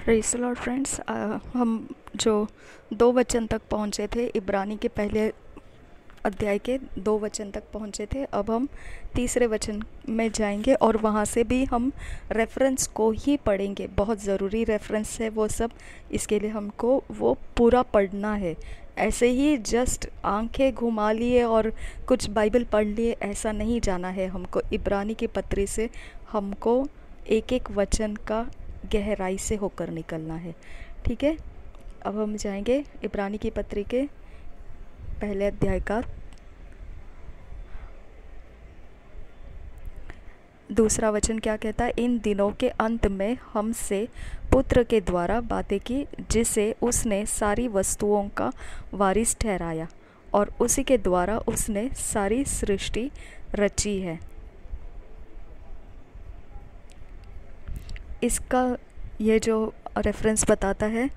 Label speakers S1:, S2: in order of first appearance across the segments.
S1: Praise the Lord friends. हम जो 2 वचन तक पहुँचे थे, इब्रानी के पहले अध्याय के 2 वचन तक पहुँचे थे। अब हम तीसरे वचन में जाएंगे और वहाँ से भी हम रेफरेंस को ही पढ़ेंगे। बहुत ज़रूरी रेफरेंस है वो सब, इसके लिए हमको वो पूरा पढ़ना है। ऐसे ही जस्ट आंखें घुमा लिए और कुछ बाइबल पढ़ लिए, ऐसा नहीं जाना है हमको। इब्रानी की पत्री से हमको एक एक वचन का गहराई से होकर निकलना है। ठीक है, अब हम जाएंगे इब्रानी की पत्री के पहले अध्याय का दूसरा वचन क्या कहता है। इन दिनों के अंत में हमसे पुत्र के द्वारा बातें की, जिसे उसने सारी वस्तुओं का वारिस ठहराया और उसी के द्वारा उसने सारी सृष्टि रची है। इसका ये जो रेफरेंस बताता है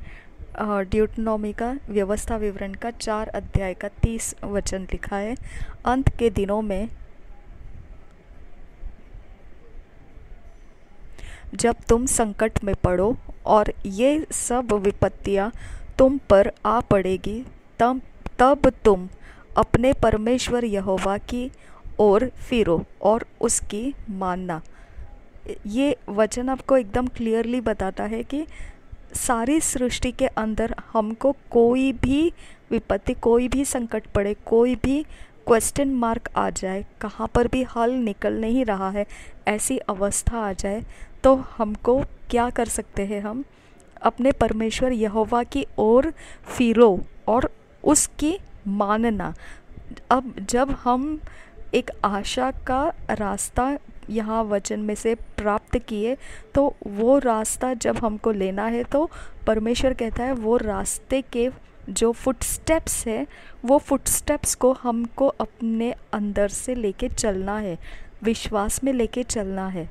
S1: ड्यूटनोमी का व्यवस्था विवरण का 4 अध्याय का 30 वचन लिखा है। अंत के दिनों में जब तुम संकट में पड़ो और ये सब विपत्तियां तुम पर आ पड़ेगी, तब तुम अपने परमेश्वर यहोवा की ओर फिरो और उसकी मानना। ये वचन आपको एकदम क्लियरली बताता है कि सारी सृष्टि के अंदर हमको कोई भी विपत्ति, कोई भी संकट पड़े, कोई भी क्वेश्चन मार्क आ जाए, कहाँ पर भी हल निकल नहीं रहा है, ऐसी अवस्था आ जाए, तो हमको क्या कर सकते हैं? हम अपने परमेश्वर यहोवा की ओर फिरो और उसकी मानना। अब जब हम एक आशा का रास्ता यहाँ वचन में से प्राप्त किए, तो वो रास्ता जब हमको लेना है, तो परमेश्वर कहता है वो रास्ते के जो फुटस्टेप्स है, वो फुटस्टेप्स को हमको अपने अंदर से लेके चलना है, विश्वास में लेके चलना है।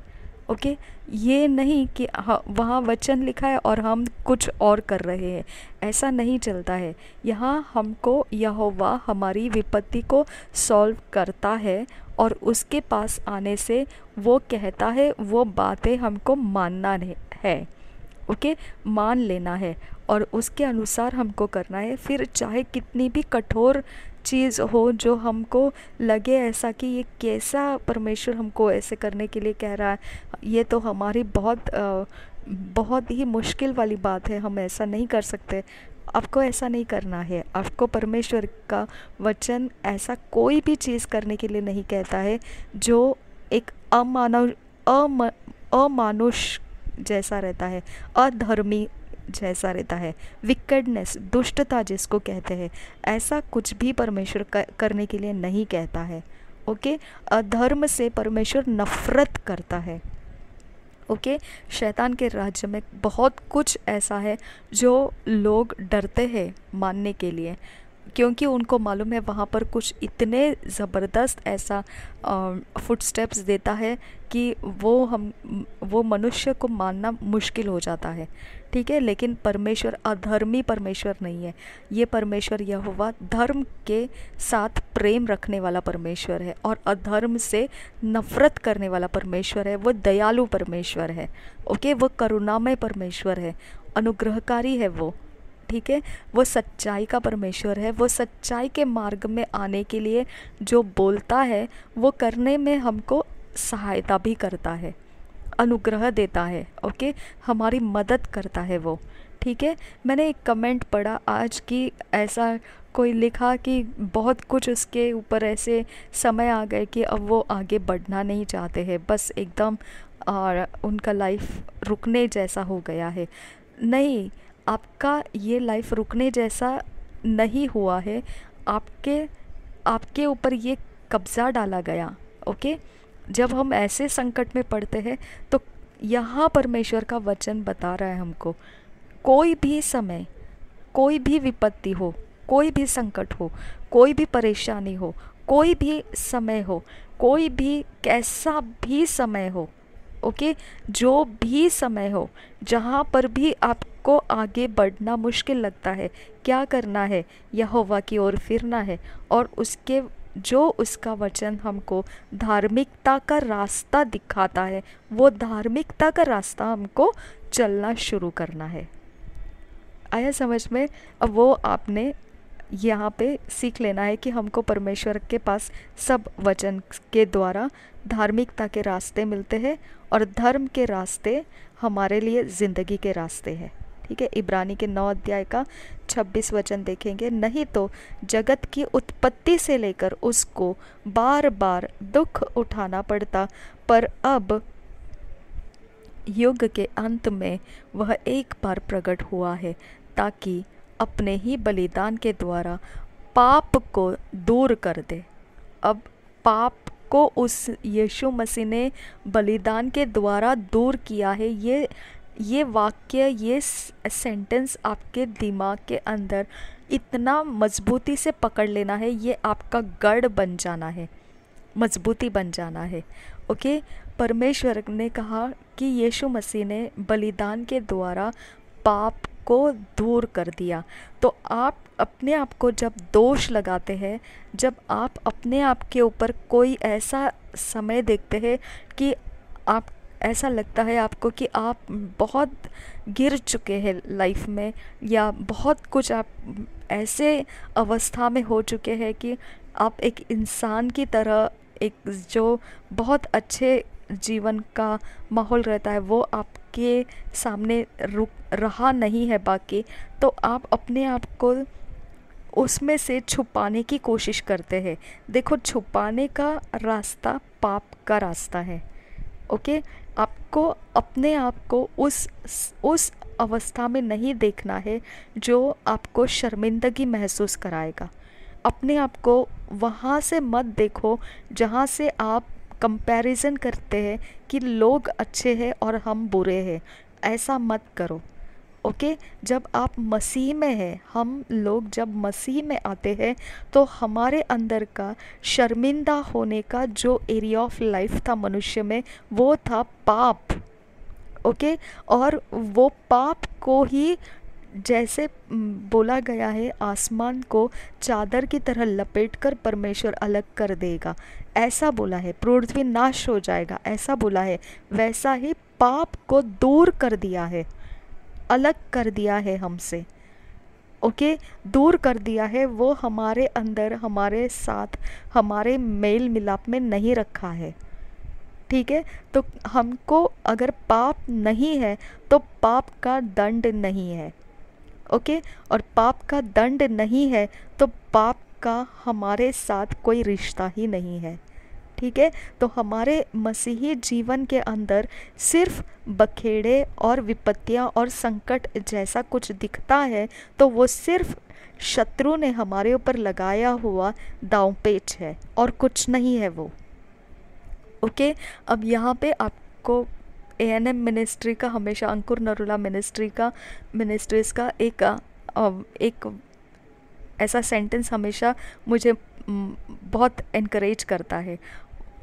S1: ओके, ये नहीं कि वहाँ वचन लिखा है और हम कुछ और कर रहे हैं, ऐसा नहीं चलता है। यहाँ हमको यहोवा हमारी विपत्ति को सॉल्व करता है और उसके पास आने से वो कहता है वो बातें हमको मानना है। ओके, मान लेना है और उसके अनुसार हमको करना है। फिर चाहे कितनी भी कठोर चीज़ हो, जो हमको लगे ऐसा कि ये कैसा परमेश्वर हमको ऐसे करने के लिए कह रहा है, ये तो हमारी बहुत ही मुश्किल वाली बात है, हम ऐसा नहीं कर सकते। आपको ऐसा नहीं करना है। आपको परमेश्वर का वचन ऐसा कोई भी चीज़ करने के लिए नहीं कहता है जो एक अमानुष जैसा रहता है, अधर्मी जैसा रहता है, विकेडनेस, दुष्टता जिसको कहते हैं, ऐसा कुछ भी परमेश्वर करने के लिए नहीं कहता है। ओके, अधर्म से परमेश्वर नफरत करता है। ओके, शैतान के राज्य में बहुत कुछ ऐसा है जो लोग डरते हैं मानने के लिए, क्योंकि उनको मालूम है वहाँ पर कुछ इतने ज़बरदस्त ऐसा फुटस्टेप्स देता है कि वो मनुष्य को मानना मुश्किल हो जाता है। ठीक है, लेकिन परमेश्वर अधर्मी परमेश्वर नहीं है। ये परमेश्वर यहोवा धर्म के साथ प्रेम रखने वाला परमेश्वर है और अधर्म से नफरत करने वाला परमेश्वर है। वो दयालु परमेश्वर है। ओके, वो करुणामय परमेश्वर है, अनुग्रहकारी है वो। ठीक है, वो सच्चाई का परमेश्वर है। वो सच्चाई के मार्ग में आने के लिए जो बोलता है वो करने में हमको सहायता भी करता है, अनुग्रह देता है। ओके, हमारी मदद करता है वो। ठीक है, मैंने एक कमेंट पढ़ा आज कि ऐसा कोई लिखा कि बहुत कुछ उसके ऊपर ऐसे समय आ गए कि अब वो आगे बढ़ना नहीं चाहते हैं, बस एकदम उनका लाइफ रुकने जैसा हो गया है। नहीं, आपका ये लाइफ रुकने जैसा नहीं हुआ है। आपके ऊपर ये कब्ज़ा डाला गया। ओके, जब हम ऐसे संकट में पड़ते हैं तो यहाँ परमेश्वर का वचन बता रहा है हमको, कोई भी समय, कोई भी विपत्ति हो, कोई भी संकट हो, कोई भी परेशानी हो, कोई भी समय हो, कोई भी कैसा भी समय हो, ओके, जो भी समय हो, जहाँ पर भी आपको आगे बढ़ना मुश्किल लगता है, क्या करना है? यहोवा की ओर फिरना है और उसका वचन हमको धार्मिकता का रास्ता दिखाता है, वो धार्मिकता का रास्ता हमको चलना शुरू करना है। आया समझ में? अब वो आपने यहाँ पे सीख लेना है कि हमको परमेश्वर के पास सब वचन के द्वारा धार्मिकता के रास्ते मिलते हैं, और धर्म के रास्ते हमारे लिए ज़िंदगी के रास्ते हैं। ठीक है, इब्रानी के 9 अध्याय का 26 वचन देखेंगे। नहीं तो जगत की उत्पत्ति से लेकर उसको बार बार दुख उठाना पड़ता, पर अब युग के अंत में वह एक बार प्रकट हुआ है, ताकि अपने ही बलिदान के द्वारा पाप को दूर कर दे। अब पाप को उस यीशु मसीह ने बलिदान के द्वारा दूर किया है। ये वाक्य, ये सेंटेंस आपके दिमाग के अंदर इतना मजबूती से पकड़ लेना है, ये आपका गढ़ बन जाना है, मजबूती बन जाना है। ओके, परमेश्वर ने कहा कि यीशु मसीह ने बलिदान के द्वारा पाप को दूर कर दिया। तो आप अपने आप को जब दोष लगाते हैं, जब आप अपने आप के ऊपर कोई ऐसा समय देखते हैं कि आप, ऐसा लगता है आपको कि आप बहुत गिर चुके हैं लाइफ में, या बहुत कुछ आप ऐसे अवस्था में हो चुके हैं कि आप एक इंसान की तरह, एक जो बहुत अच्छे जीवन का माहौल रहता है वो आपके सामने रुक रहा नहीं है बाकी, तो आप अपने आप को उसमें से छुपाने की कोशिश करते हैं। देखो, छुपाने का रास्ता पाप का रास्ता है। ओके, आपको अपने आप को उस अवस्था में नहीं देखना है जो आपको शर्मिंदगी महसूस कराएगा। अपने आप को वहाँ से मत देखो जहाँ से आप कंपैरिजन करते हैं कि लोग अच्छे हैं और हम बुरे हैं। ऐसा मत करो। ओके, जब आप मसीह में हैं, हम लोग जब मसीह में आते हैं तो हमारे अंदर का शर्मिंदा होने का जो एरिया ऑफ लाइफ था मनुष्य में, वो था पाप। ओके, और वो पाप को ही, जैसे बोला गया है, आसमान को चादर की तरह लपेटकर परमेश्वर अलग कर देगा, ऐसा बोला है। पृथ्वी नाश हो जाएगा, ऐसा बोला है। वैसा ही पाप को दूर कर दिया है, अलग कर दिया है हमसे। ओके, दूर कर दिया है। वो हमारे अंदर, हमारे साथ, हमारे मेल मिलाप में नहीं रखा है। ठीक है, तो हमको अगर पाप नहीं है तो पाप का दंड नहीं है। ओके, और पाप का दंड नहीं है तो पाप का हमारे साथ कोई रिश्ता ही नहीं है। ठीक है, तो हमारे मसीही जीवन के अंदर सिर्फ बखेड़े और विपत्तियां और संकट जैसा कुछ दिखता है तो वो सिर्फ शत्रु ने हमारे ऊपर लगाया हुआ दांवपेच है और कुछ नहीं है वो। ओके, अब यहाँ पे आपको ANM मिनिस्ट्री का, हमेशा अंकुर नरुला मिनिस्ट्रीज़ का एक ऐसा सेंटेंस हमेशा मुझे बहुत इनकरेज करता है।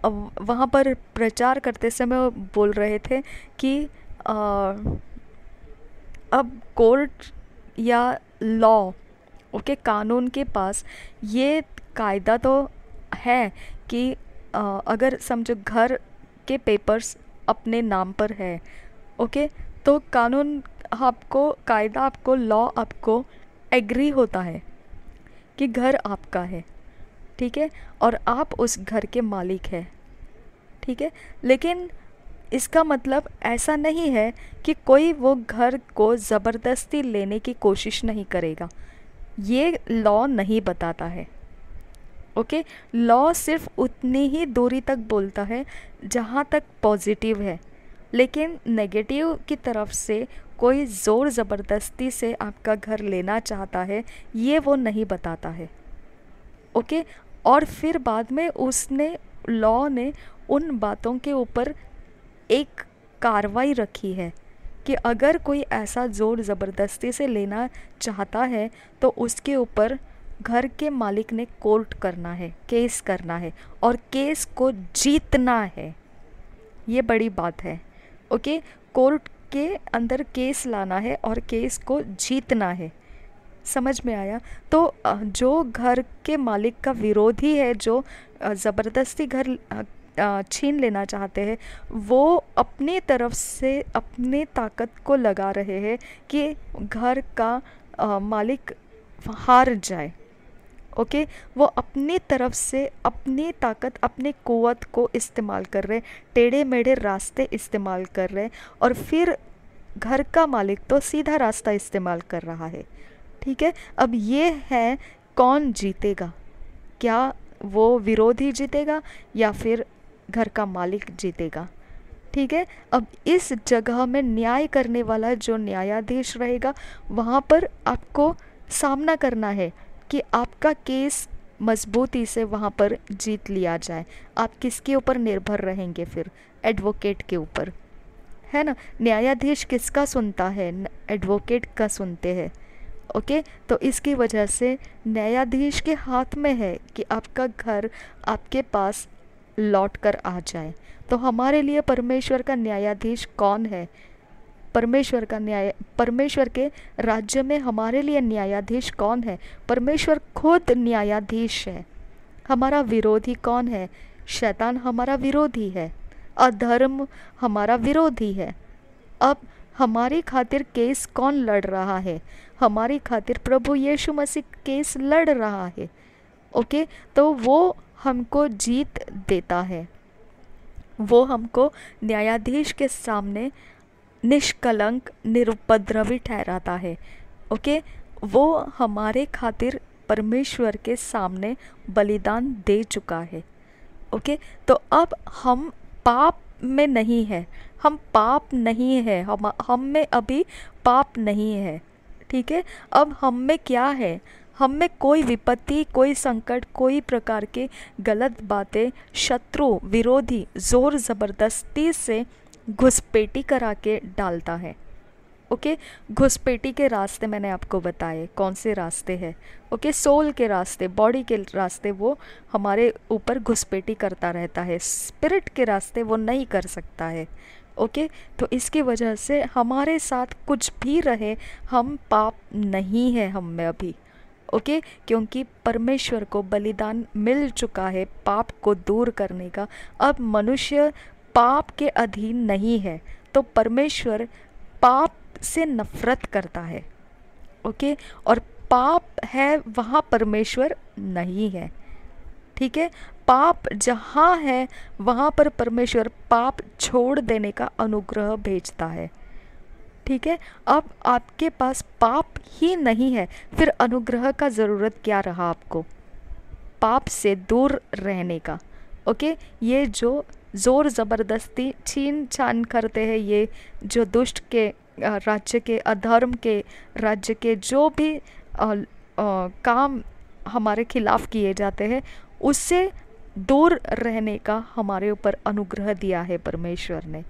S1: अब वहाँ पर प्रचार करते समय बोल रहे थे कि अब कोर्ट या लॉ, ओके, कानून के पास ये कायदा तो है कि अगर समझो घर के पेपर्स अपने नाम पर है, ओके, तो कानून आपको, कायदा आपको, लॉ आपको एग्री होता है कि घर आपका है। ठीक है, और आप उस घर के मालिक हैं। ठीक है, लेकिन इसका मतलब ऐसा नहीं है कि कोई वो घर को ज़बरदस्ती लेने की कोशिश नहीं करेगा। ये लॉ नहीं बताता है। ओके, लॉ सिर्फ उतनी ही दूरी तक बोलता है जहाँ तक पॉजिटिव है, लेकिन नेगेटिव की तरफ से कोई ज़ोर ज़बरदस्ती से आपका घर लेना चाहता है, ये वो नहीं बताता है। ओके, और फिर बाद में उसने, लॉ ने उन बातों के ऊपर एक कार्रवाई रखी है कि अगर कोई ऐसा ज़ोर ज़बरदस्ती से लेना चाहता है तो उसके ऊपर घर के मालिक ने कोर्ट करना है, केस करना है, और केस को जीतना है। ये बड़ी बात है। ओके, कोर्ट के अंदर केस लाना है और केस को जीतना है। समझ में आया? तो जो घर के मालिक का विरोधी है, जो ज़बरदस्ती घर छीन लेना चाहते हैं, वो अपनी तरफ से अपनी ताकत को लगा रहे हैं कि घर का मालिक हार जाए। ओके, वो अपनी तरफ से अपनी ताकत, अपनी कुव्वत को इस्तेमाल कर रहे, टेढ़े मेढ़े रास्ते इस्तेमाल कर रहे, और फिर घर का मालिक तो सीधा रास्ता इस्तेमाल कर रहा है। ठीक है, अब ये है कौन जीतेगा, क्या वो विरोधी जीतेगा या फिर घर का मालिक जीतेगा। ठीक है, अब इस जगह में न्याय करने वाला जो न्यायाधीश रहेगा, वहाँ पर आपको सामना करना है कि आपका केस मजबूती से वहाँ पर जीत लिया जाए। आप किसके ऊपर निर्भर रहेंगे फिर? एडवोकेट के ऊपर, है ना। न्यायाधीश किसका सुनता है? एडवोकेट का सुनते हैं। ओके, तो इसकी वजह से न्यायाधीश के हाथ में है कि आपका घर आपके पास लौट कर आ जाए। तो हमारे लिए परमेश्वर का न्यायाधीश कौन है? परमेश्वर के राज्य में हमारे लिए न्यायाधीश कौन है? परमेश्वर खुद न्यायाधीश है। हमारा विरोधी कौन है? शैतान हमारा विरोधी है, अधर्म हमारा विरोधी है। अब हमारी खातिर केस कौन लड़ रहा है? हमारी खातिर प्रभु यीशु मसीह केस लड़ रहा है। ओके, तो वो हमको जीत देता है, वो हमको न्यायाधीश के सामने निष्कलंक निरुपद्रवी ठहराता है। ओके, वो हमारे खातिर परमेश्वर के सामने बलिदान दे चुका है। ओके, तो अब हम पाप में नहीं है, हम पाप नहीं है, हम में अभी पाप नहीं है। ठीक है, अब हम में क्या है? हम में कोई विपत्ति, कोई संकट, कोई प्रकार के गलत बातें, शत्रु विरोधी ज़ोर ज़बरदस्ती से घुसपैठी करा के डालता है। ओके, घुसपैठी के रास्ते मैंने आपको बताए कौन से रास्ते हैं। ओके, सोल के रास्ते, बॉडी के रास्ते वो हमारे ऊपर घुसपैठी करता रहता है, स्पिरिट के रास्ते वो नहीं कर सकता है। ओके, तो इसकी वजह से हमारे साथ कुछ भी रहे, हम पाप नहीं है हम में अभी। ओके, क्योंकि परमेश्वर को बलिदान मिल चुका है पाप को दूर करने का। अब मनुष्य पाप के अधीन नहीं है, तो परमेश्वर पाप से नफरत करता है। ओके, और पाप है वहाँ परमेश्वर नहीं है। ठीक है, पाप जहाँ है वहाँ पर परमेश्वर पाप छोड़ देने का अनुग्रह भेजता है। ठीक है, अब आपके पास पाप ही नहीं है, फिर अनुग्रह का ज़रूरत क्या रहा आपको? पाप से दूर रहने का। ओके, ये जो ज़ोर ज़बरदस्ती छीन छान करते हैं, ये जो दुष्ट के राज्य के, अधर्म के राज्य के जो भी काम हमारे खिलाफ किए जाते हैं, उससे दूर रहने का हमारे ऊपर अनुग्रह दिया है परमेश्वर ने।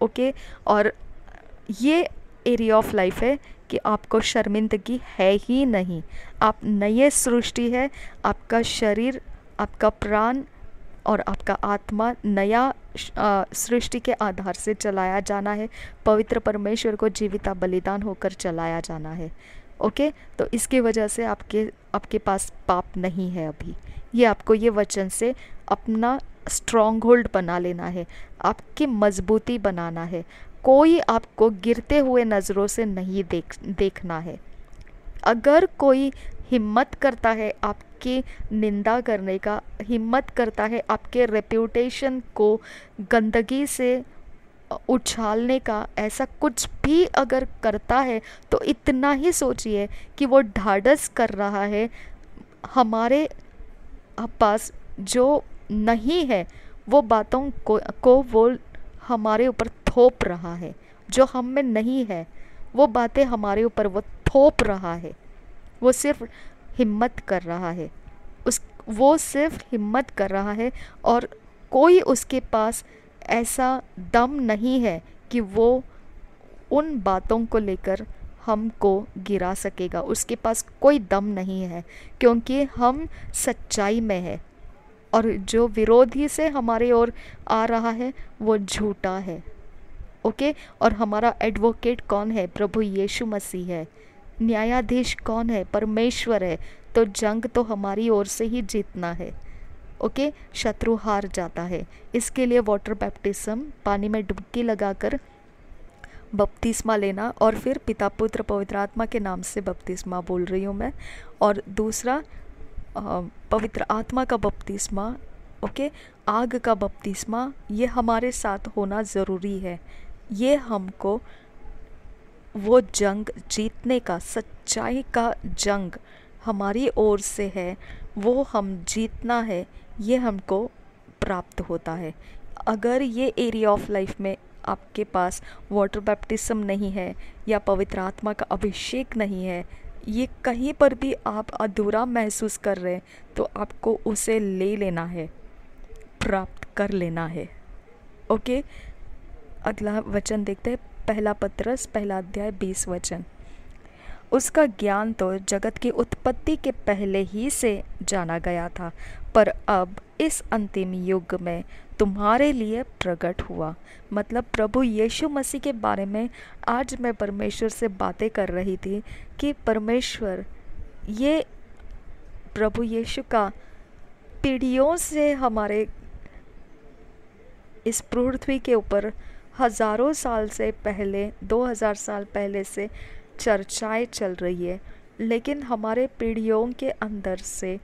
S1: ओके, और ये एरिया ऑफ लाइफ है कि आपको शर्मिंदगी है ही नहीं। आप नए सृष्टि है, आपका शरीर, आपका प्राण और आपका आत्मा नया सृष्टि के आधार से चलाया जाना है। पवित्र परमेश्वर को जीविता बलिदान होकर चलाया जाना है। ओके, तो इसकी वजह से आपके पास पाप नहीं है अभी। ये आपको ये वचन से अपना स्ट्रॉन्ग होल्ड बना लेना है, आपकी मजबूती बनाना है। कोई आपको गिरते हुए नज़रों से नहीं देखना है। अगर कोई हिम्मत करता है आपकी निंदा करने का, हिम्मत करता है आपके रेप्यूटेशन को गंदगी से उछालने का, ऐसा कुछ भी अगर करता है, तो इतना ही सोचिए कि वो ढाढ़स कर रहा है हमारे पास जो नहीं है, वो बातों को वो हमारे ऊपर थोप रहा है। जो हम में नहीं है वो बातें हमारे ऊपर वो थोप रहा है। वो सिर्फ हिम्मत कर रहा है, वो सिर्फ हिम्मत कर रहा है, और कोई उसके पास ऐसा दम नहीं है कि वो उन बातों को लेकर हमको गिरा सकेगा। उसके पास कोई दम नहीं है, क्योंकि हम सच्चाई में है, और जो विरोधी से हमारे ओर आ रहा है वो झूठा है। ओके, और हमारा एडवोकेट कौन है? प्रभु यीशु मसीह है। न्यायाधीश कौन है? परमेश्वर है। तो जंग तो हमारी ओर से ही जीतना है। ओके, शत्रु हार जाता है। इसके लिए वाटर बैप्टिज्म, पानी में डुबकी लगाकर बपतिस्मा लेना, और फिर पिता पुत्र पवित्र आत्मा के नाम से बपतिस्मा बोल रही हूँ मैं। और दूसरा पवित्र आत्मा का बपतिस्मा, ओके, आग का बपतिस्मा, ये हमारे साथ होना ज़रूरी है। ये हमको वो जंग जीतने का, सच्चाई का जंग हमारी ओर से है, वो हम जीतना है, ये हमको प्राप्त होता है। अगर ये एरिया ऑफ लाइफ में आपके पास वाटर बैप्टिज्म नहीं है या पवित्र आत्मा का अभिषेक नहीं है, ये कहीं पर भी आप अधूरा महसूस कर रहे हैं, तो आपको उसे ले लेना है, प्राप्त कर लेना है। ओके, अगला वचन देखते हैं, पहला पतरस पहला अध्याय 20 वचन। उसका ज्ञान तो जगत की उत्पत्ति के पहले ही से जाना गया था, पर अब इस अंतिम युग में तुम्हारे लिए प्रकट हुआ। मतलब प्रभु यीशु मसीह के बारे में आज मैं परमेश्वर से बातें कर रही थी कि परमेश्वर, ये प्रभु यीशु का पीढ़ियों से हमारे इस पृथ्वी के ऊपर हज़ारों साल से पहले, 2000 साल पहले से चर्चाएं चल रही है, लेकिन हमारे पीढ़ियों के अंदर से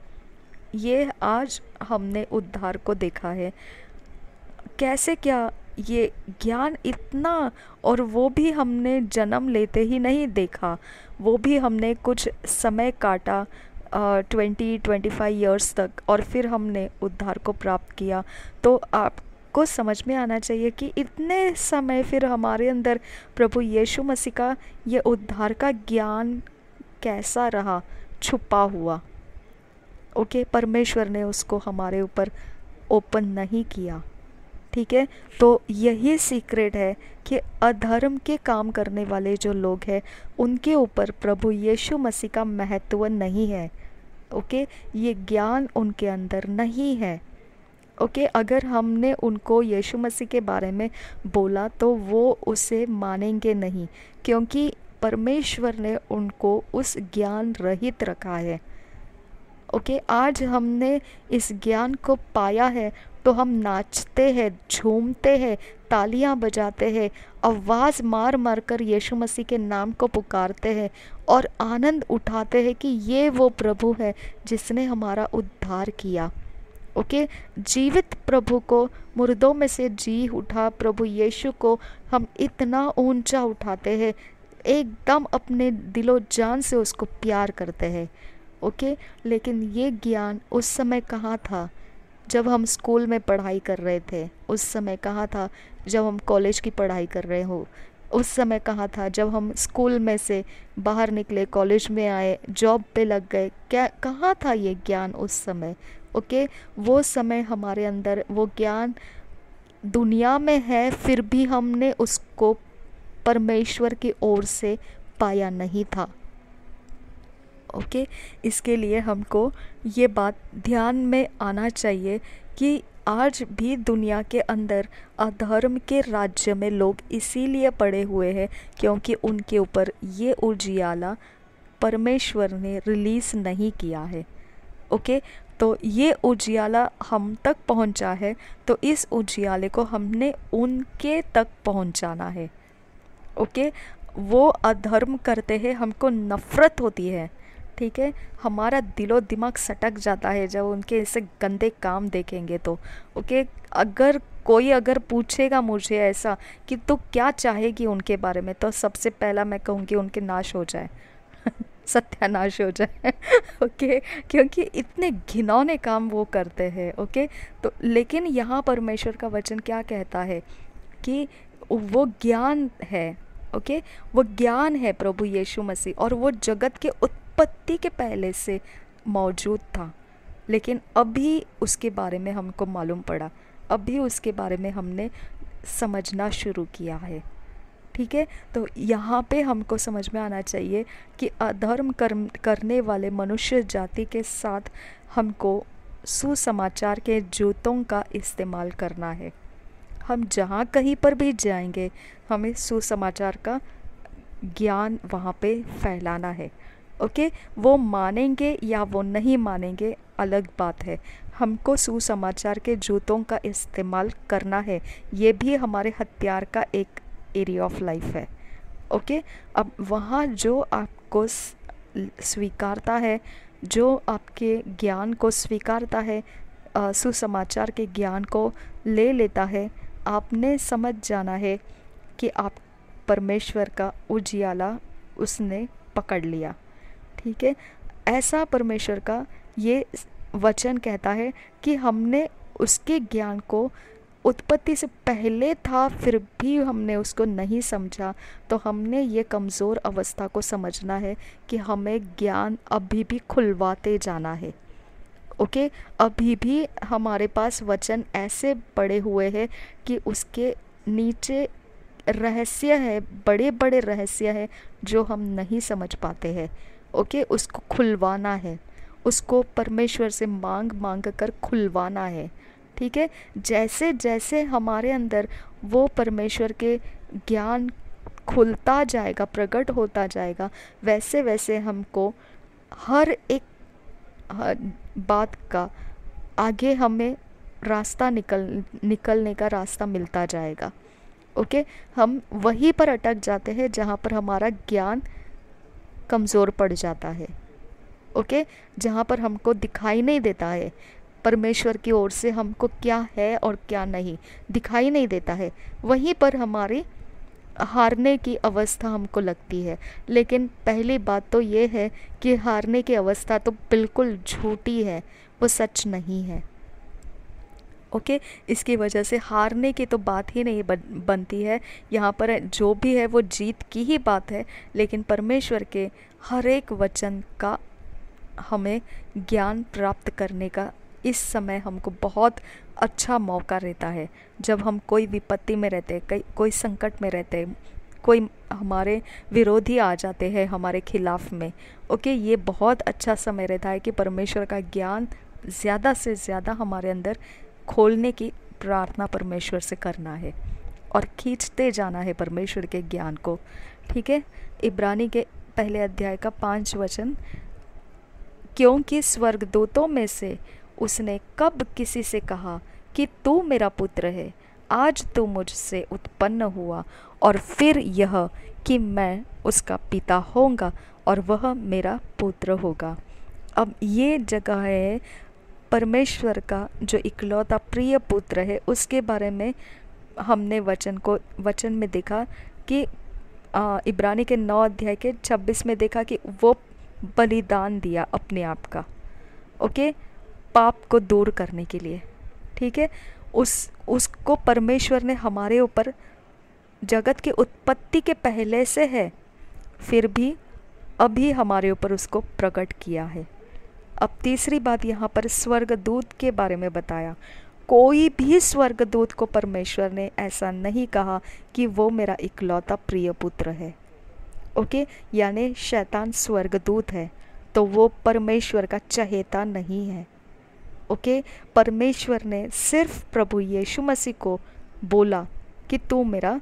S1: ये आज हमने उद्धार को देखा है। कैसे, क्या ये ज्ञान इतना, और वो भी हमने जन्म लेते ही नहीं देखा, वो भी हमने कुछ समय काटा 20-25 ईयर्स तक, और फिर हमने उद्धार को प्राप्त किया। तो आपको समझ में आना चाहिए कि इतने समय फिर हमारे अंदर प्रभु यीशु मसीह का ये उद्धार का ज्ञान कैसा रहा, छुपा हुआ। ओके, परमेश्वर ने उसको हमारे ऊपर ओपन नहीं किया। ठीक है, तो यही सीक्रेट है कि अधर्म के काम करने वाले जो लोग हैं उनके ऊपर प्रभु यीशु मसीह का महत्व नहीं है। ओके, ये ज्ञान उनके अंदर नहीं है। ओके, अगर हमने उनको यीशु मसीह के बारे में बोला तो वो उसे मानेंगे नहीं, क्योंकि परमेश्वर ने उनको उस ज्ञान रहित रखा है। ओके, आज हमने इस ज्ञान को पाया है तो हम नाचते हैं, झूमते हैं, तालियां बजाते हैं, आवाज़ मार मार कर यीशु मसीह के नाम को पुकारते हैं और आनंद उठाते हैं कि ये वो प्रभु है जिसने हमारा उद्धार किया। ओके, जीवित प्रभु को, मुर्दों में से जी उठा प्रभु यीशु को हम इतना ऊंचा उठाते हैं, एकदम अपने दिलो जान से उसको प्यार करते हैं। ओके, लेकिन ये ज्ञान उस समय कहाँ था जब हम स्कूल में पढ़ाई कर रहे थे? उस समय कहाँ था जब हम कॉलेज की पढ़ाई कर रहे हो? उस समय कहाँ था जब हम स्कूल में से बाहर निकले, कॉलेज में आए, जॉब पे लग गए? क्या, कहाँ था ये ज्ञान उस समय? ओके, वो समय हमारे अंदर वो ज्ञान दुनिया में है, फिर भी हमने उसको परमेश्वर की ओर से पाया नहीं था। ओके, इसके लिए हमको ये बात ध्यान में आना चाहिए कि आज भी दुनिया के अंदर अधर्म के राज्य में लोग इसीलिए पड़े हुए हैं क्योंकि उनके ऊपर ये उजियाला परमेश्वर ने रिलीज़ नहीं किया है। ओके, तो ये उजियाला हम तक पहुंचा है, तो इस उजियाले को हमने उनके तक पहुंचाना है। ओके, वो अधर्म करते हैं, हमको नफ़रत होती है। ठीक है, हमारा दिलो दिमाग सटक जाता है जब उनके ऐसे गंदे काम देखेंगे तो। ओके, अगर कोई पूछेगा मुझे ऐसा कि तू क्या चाहेगी उनके बारे में, तो सबसे पहला मैं कहूँगी उनके नाश हो जाए सत्यानाश हो जाए ओके, क्योंकि इतने घिनौने काम वो करते हैं। ओके, तो लेकिन यहाँ परमेश्वर का वचन क्या कहता है कि वो ज्ञान है। ओके, वो ज्ञान है प्रभु यीशु मसीह, और वो जगत के उत्पत्ति के पहले से मौजूद था, लेकिन अभी उसके बारे में हमको मालूम पड़ा, अभी उसके बारे में हमने समझना शुरू किया है। ठीक है, तो यहाँ पे हमको समझ में आना चाहिए कि अधर्म करने वाले मनुष्य जाति के साथ हमको सुसमाचार के जूतों का इस्तेमाल करना है। हम जहाँ कहीं पर भी जाएंगे हमें सुसमाचार का ज्ञान वहाँ पे फैलाना है। ओके, वो मानेंगे या वो नहीं मानेंगे, अलग बात है। हमको सुसमाचार के जूतों का इस्तेमाल करना है, ये भी हमारे हथियार का एक एरिया ऑफ लाइफ है। ओके, अब वहाँ जो आपको स्वीकारता है, जो आपके ज्ञान को स्वीकारता है, सुसमाचार के ज्ञान को ले लेता है, आपने समझ जाना है कि आप परमेश्वर का उजियाला उसने पकड़ लिया। ठीक है, ऐसा परमेश्वर का ये वचन कहता है कि हमने उसके ज्ञान को उत्पत्ति से पहले था, फिर भी हमने उसको नहीं समझा। तो हमने ये कमज़ोर अवस्था को समझना है कि हमें ज्ञान अभी भी खुलवाते जाना है। ओके, अभी भी हमारे पास वचन ऐसे पड़े हुए हैं कि उसके नीचे रहस्य है, बड़े बड़े रहस्य है जो हम नहीं समझ पाते हैं। ओके, उसको खुलवाना है, उसको परमेश्वर से मांग मांग कर खुलवाना है। ठीक है, जैसे जैसे हमारे अंदर वो परमेश्वर के ज्ञान खुलता जाएगा, प्रकट होता जाएगा, वैसे वैसे हमको हर एक बात का आगे हमें रास्ता निकलने का रास्ता मिलता जाएगा। ओके, हम वहीं पर अटक जाते हैं जहाँ पर हमारा ज्ञान कमज़ोर पड़ जाता है। ओके, जहाँ पर हमको दिखाई नहीं देता है परमेश्वर की ओर से हमको क्या है और क्या नहीं दिखाई नहीं देता है, वहीं पर हमारी हारने की अवस्था हमको लगती है। लेकिन पहली बात तो ये है कि हारने की अवस्था तो बिल्कुल झूठी है, वो सच नहीं है। ओके, इसकी वजह से हारने की तो बात ही नहीं बनती है। यहाँ पर जो भी है वो जीत की ही बात है। लेकिन परमेश्वर के हर एक वचन का हमें ज्ञान प्राप्त करने का इस समय हमको बहुत अच्छा मौका रहता है। जब हम कोई विपत्ति में रहते हैं, कोई संकट में रहते हैं, कोई हमारे विरोधी आ जाते हैं हमारे खिलाफ में। ओके, ये बहुत अच्छा समय रहता है कि परमेश्वर का ज्ञान ज़्यादा से ज़्यादा हमारे अंदर खोलने की प्रार्थना परमेश्वर से करना है और खींचते जाना है परमेश्वर के ज्ञान को। ठीक है, इब्रानी के पहले अध्याय का 5 वचन, क्योंकि स्वर्गदूतों में से उसने कब किसी से कहा कि तू मेरा पुत्र है, आज तू मुझसे उत्पन्न हुआ, और फिर यह कि मैं उसका पिता होऊंगा और वह मेरा पुत्र होगा। अब ये जगह है परमेश्वर का जो इकलौता प्रिय पुत्र है, उसके बारे में हमने वचन में देखा कि इब्रानी के 9 अध्याय के 26 में देखा कि वो बलिदान दिया अपने आप का। ओके, पाप को दूर करने के लिए। ठीक है, उसको परमेश्वर ने हमारे ऊपर जगत की उत्पत्ति के पहले से है, फिर भी अभी हमारे ऊपर उसको प्रकट किया है। अब तीसरी बात यहाँ पर स्वर्गदूत के बारे में बताया। कोई भी स्वर्गदूत को परमेश्वर ने ऐसा नहीं कहा कि वो मेरा इकलौता प्रिय पुत्र है। ओके, यानी शैतान स्वर्गदूत है तो वो परमेश्वर का चहेता नहीं है। ओके, परमेश्वर ने सिर्फ प्रभु यीशु मसीह को बोला कि तू मेरा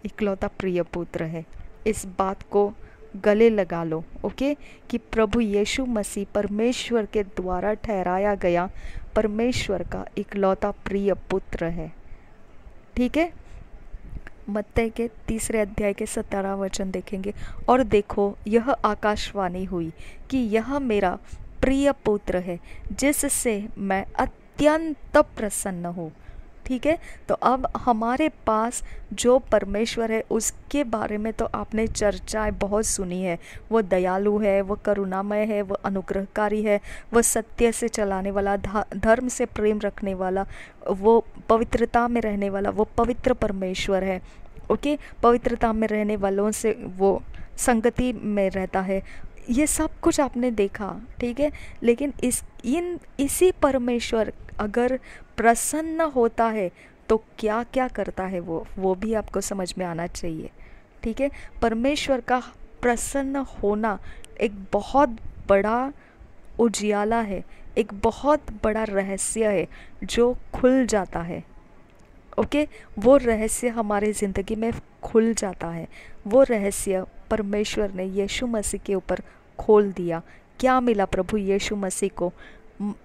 S1: इकलौता प्रिय पुत्र है। इस बात को गले लगा लो। ओके, कि प्रभु यीशु मसीह परमेश्वर के द्वारा ठहराया गया परमेश्वर का इकलौता प्रिय पुत्र है। ठीक है, मत्ती के 3 अध्याय के 17 वचन देखेंगे, और देखो यह आकाशवाणी हुई कि यह मेरा प्रिय पुत्र है जिससे मैं अत्यंत प्रसन्न हूँ। ठीक है, तो अब हमारे पास जो परमेश्वर है उसके बारे में तो आपने चर्चाएं बहुत सुनी है। वो दयालु है, वो करुणामय है, वो अनुग्रहकारी है, वो सत्य से चलाने वाला, धर्म से प्रेम रखने वाला, वो पवित्रता में रहने वाला, वो पवित्र परमेश्वर है। ओके, पवित्रता में रहने वालों से वो संगति में रहता है। ये सब कुछ आपने देखा। ठीक है, लेकिन इसी परमेश्वर अगर प्रसन्न होता है तो क्या क्या करता है वो भी आपको समझ में आना चाहिए। ठीक है, परमेश्वर का प्रसन्न होना एक बहुत बड़ा उजियाला है, एक बहुत बड़ा रहस्य है जो खुल जाता है। ओके, वो रहस्य हमारे ज़िंदगी में खुल जाता है। वो रहस्य परमेश्वर ने यीशु मसीह के ऊपर खोल दिया क्या मिला प्रभु यीशु मसीह को?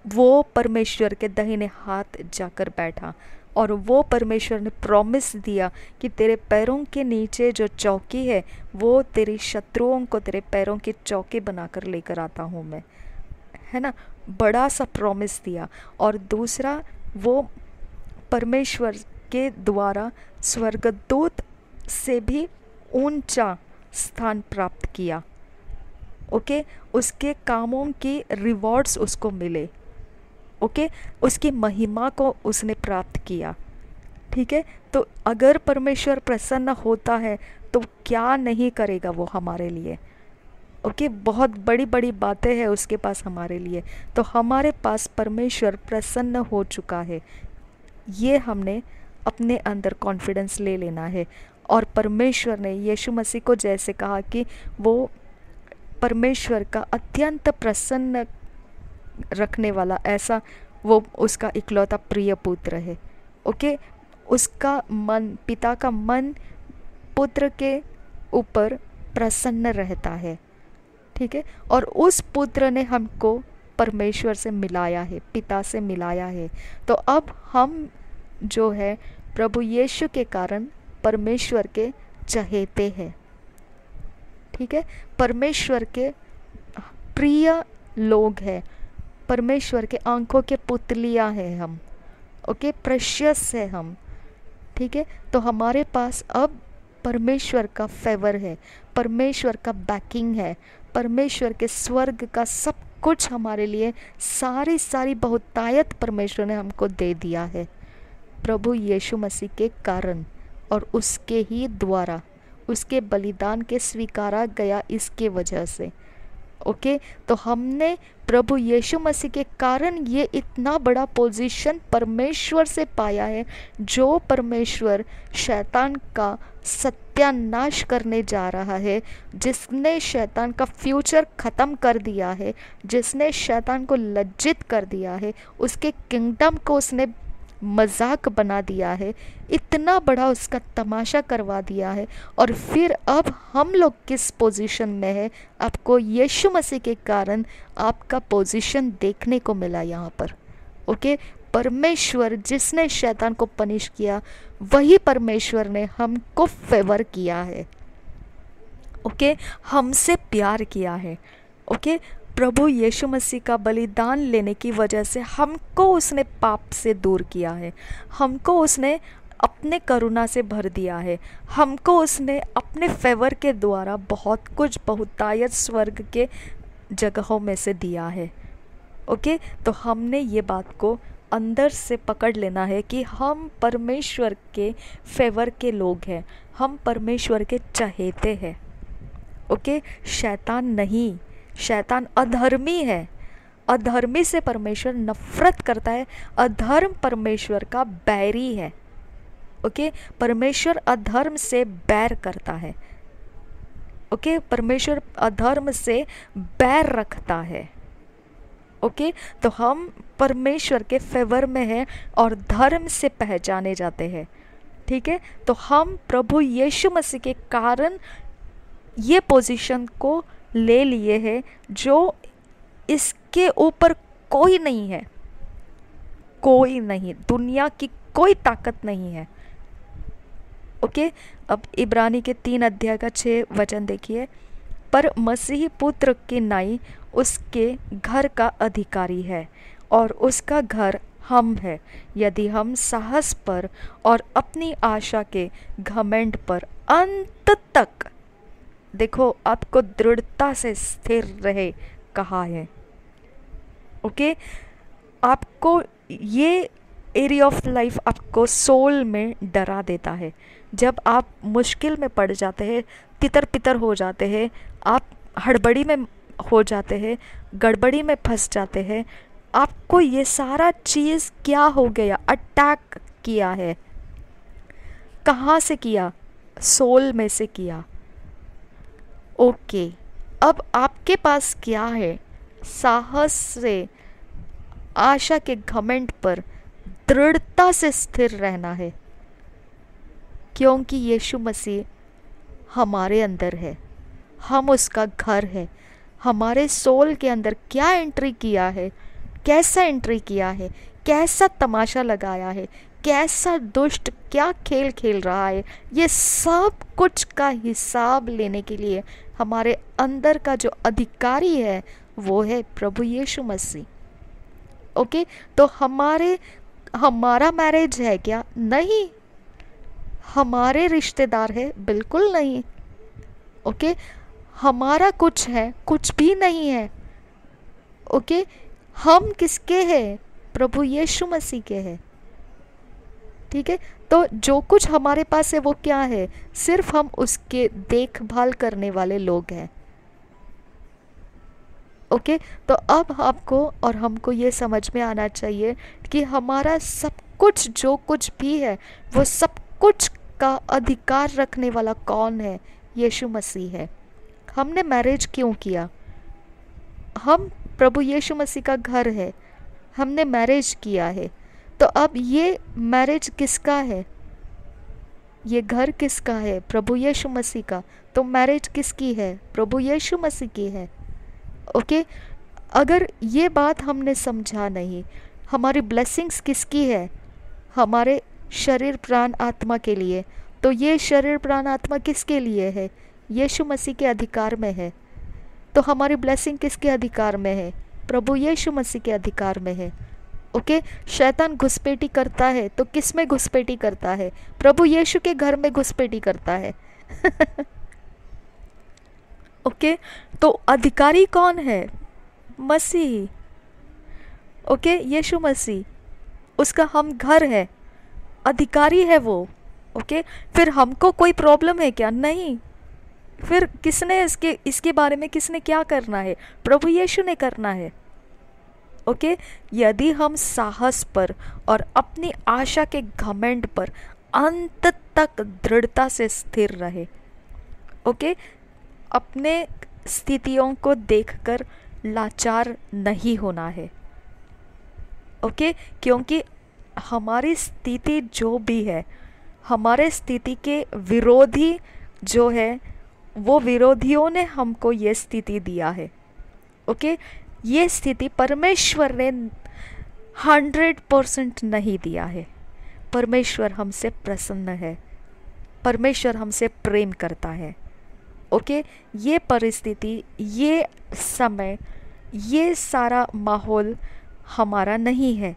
S1: वो परमेश्वर के दाहिने हाथ जाकर बैठा और वो परमेश्वर ने प्रॉमिस दिया कि तेरे पैरों के नीचे जो चौकी है वो तेरी शत्रुओं को तेरे पैरों की चौकी बनाकर लेकर आता हूँ मैं, है ना। बड़ा सा प्रॉमिस दिया। और दूसरा, वो परमेश्वर के द्वारा स्वर्गदूत से भी ऊंचा स्थान प्राप्त किया। ओके, उसके कामों की रिवॉर्ड्स उसको मिले। ओके, उसकी महिमा को उसने प्राप्त किया। ठीक है, तो अगर परमेश्वर प्रसन्न होता है तो क्या नहीं करेगा वो हमारे लिए। ओके, बहुत बड़ी बड़ी बातें हैं उसके पास हमारे लिए। तो हमारे पास परमेश्वर प्रसन्न हो चुका है, ये हमने अपने अंदर कॉन्फिडेंस ले लेना है। और परमेश्वर ने यीशु मसीह को जैसे कहा कि वो परमेश्वर का अत्यंत प्रसन्न रखने वाला, ऐसा वो उसका इकलौता प्रिय पुत्र है। ओके, उसका मन, पिता का मन पुत्र के ऊपर प्रसन्न रहता है। ठीक है, और उस पुत्र ने हमको परमेश्वर से मिलाया है, पिता से मिलाया है। तो अब हम जो है प्रभु यीशु के कारण परमेश्वर के चहेते हैं। ठीक है, परमेश्वर के प्रिय लोग हैं, परमेश्वर के आंखों के पुतलियाँ हैं हम। ओके, प्रेशियस है हम। ठीक है, तो हमारे पास अब परमेश्वर का फेवर है, परमेश्वर का बैकिंग है, परमेश्वर के स्वर्ग का सब कुछ हमारे लिए, सारी बहुतायत परमेश्वर ने हमको दे दिया है प्रभु यीशु मसीह के कारण और उसके ही द्वारा, उसके बलिदान के स्वीकारा गया इसके वजह से। ओके, तो हमने प्रभु यीशु मसीह के कारण ये इतना बड़ा पोजीशन परमेश्वर से पाया है, जो परमेश्वर शैतान का सत्यानाश करने जा रहा है, जिसने शैतान का फ्यूचर ख़त्म कर दिया है, जिसने शैतान को लज्जित कर दिया है, उसके किंगडम को उसने मजाक बना दिया है, इतना बड़ा उसका तमाशा करवा दिया है। और फिर अब हम लोग किस पोजीशन में है, आपको यीशु मसीह के कारण आपका पोजीशन देखने को मिला यहाँ पर। ओके, परमेश्वर जिसने शैतान को पनिश किया, वही परमेश्वर ने हमको फेवर किया है। ओके, हमसे प्यार किया है। ओके, प्रभु यीशु मसीह का बलिदान लेने की वजह से हमको उसने पाप से दूर किया है, हमको उसने अपने करुणा से भर दिया है, हमको उसने अपने फेवर के द्वारा बहुत कुछ बहुतायत स्वर्ग के जगहों में से दिया है। ओके, तो हमने ये बात को अंदर से पकड़ लेना है कि हम परमेश्वर के फेवर के लोग हैं, हम परमेश्वर के चहेते हैं। ओके, शैतान नहीं, शैतान अधर्मी है, अधर्मी से परमेश्वर नफरत करता है, अधर्म परमेश्वर का बैरी है। ओके, परमेश्वर अधर्म से बैर करता है। ओके, परमेश्वर अधर्म से बैर रखता है। ओके, तो हम परमेश्वर के फेवर में हैं और धर्म से पहचाने जाते हैं। ठीक है, तो हम प्रभु यीशु मसीह के कारण ये पोजीशन को ले लिए हैं, जो इसके ऊपर कोई नहीं है, कोई नहीं, दुनिया की कोई ताकत नहीं है। ओके, अब इब्रानी के 3 अध्याय का 6 वचन देखिए। पर मसीही पुत्र की नाई उसके घर का अधिकारी है और उसका घर हम है, यदि हम साहस पर और अपनी आशा के घमंड पर अंत तक, देखो आपको दृढ़ता से स्थिर रहे कहा है। ओके, आपको ये एरिया ऑफ लाइफ आपको सोल में डरा देता है। जब आप मुश्किल में पड़ जाते हैं, तितर पितर हो जाते हैं, आप हड़बड़ी में हो जाते हैं, गड़बड़ी में फंस जाते हैं, आपको ये सारा चीज़ क्या हो गया, अटैक किया है। कहाँ से किया? सोल में से किया। ओके, अब आपके पास क्या है? साहस से, आशा के घमंड पर दृढ़ता से स्थिर रहना है, क्योंकि यीशु मसीह हमारे अंदर है, हम उसका घर है, हमारे सोल के अंदर क्या एंट्री किया है, कैसा एंट्री किया है, कैसा तमाशा लगाया है, कैसा दुष्ट क्या खेल खेल रहा है, ये सब कुछ का हिसाब लेने के लिए हमारे अंदर का जो अधिकारी है वो है प्रभु यीशु मसीह। ओके, तो हमारा मैरिज है क्या? नहीं। हमारे रिश्तेदार है? बिल्कुल नहीं। ओके, हमारा कुछ है? कुछ भी नहीं है। ओके, हम किसके हैं? प्रभु यीशु मसीह के हैं। ठीक है, तो जो कुछ हमारे पास है वो क्या है? सिर्फ हम उसके देखभाल करने वाले लोग हैं। ओके, तो अब आपको और हमको ये समझ में आना चाहिए कि हमारा सब कुछ जो कुछ भी है वो सब कुछ का अधिकार रखने वाला कौन है? यीशु मसीह है। हमने मैरिज क्यों किया? हम प्रभु यीशु मसीह का घर है, हमने मैरिज किया है। तो अब ये मैरिज किसका है? ये घर किसका है? प्रभु यीशु मसीह का। तो मैरिज किसकी है? प्रभु यीशु मसीह की है। ओके, अगर ये बात हमने समझा नहीं, हमारी ब्लेसिंग्स किसकी है? हमारे शरीर प्राण आत्मा के लिए। तो ये शरीर प्राण आत्मा किसके लिए है? यीशु मसीह के अधिकार में है। तो हमारी ब्लेसिंग किसके अधिकार में है? प्रभु यीशु मसीह के अधिकार में है। ओके, शैतान घुसपैठी करता है तो किस में घुसपैठी करता है? प्रभु यीशु के घर में घुसपैठी करता है। ओके, तो अधिकारी कौन है? मसीह। ओके, यीशु मसीह, उसका हम घर है, अधिकारी है वो। ओके, फिर हमको कोई प्रॉब्लम है क्या? नहीं। फिर किसने इसके बारे में किसने क्या करना है? प्रभु यीशु ने करना है। ओके, यदि हम साहस पर और अपनी आशा के घमंड पर अंत तक दृढ़ता से स्थिर रहे। ओके, अपने स्थितियों को देखकर लाचार नहीं होना है। ओके, क्योंकि हमारी स्थिति जो भी है, हमारे स्थिति के विरोधी जो है वो विरोधियों ने हमको ये स्थिति दिया है। ओके, ये स्थिति परमेश्वर ने 100% नहीं दिया है। परमेश्वर हमसे प्रसन्न है, परमेश्वर हमसे प्रेम करता है। ओके, ये परिस्थिति, ये समय, ये सारा माहौल हमारा नहीं है,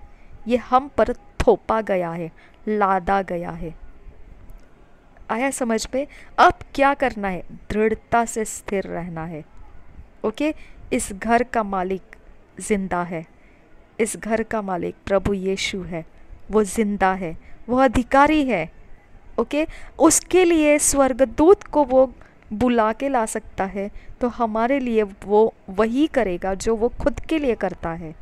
S1: ये हम पर थोपा गया है, लादा गया है। आया समझ में? अब क्या करना है? दृढ़ता से स्थिर रहना है। ओके, इस घर का मालिक जिंदा है, इस घर का मालिक प्रभु यीशु है, वो जिंदा है, वो अधिकारी है। ओके, उसके लिए स्वर्गदूत को वो बुला के ला सकता है, तो हमारे लिए वो वही करेगा जो वो खुद के लिए करता है।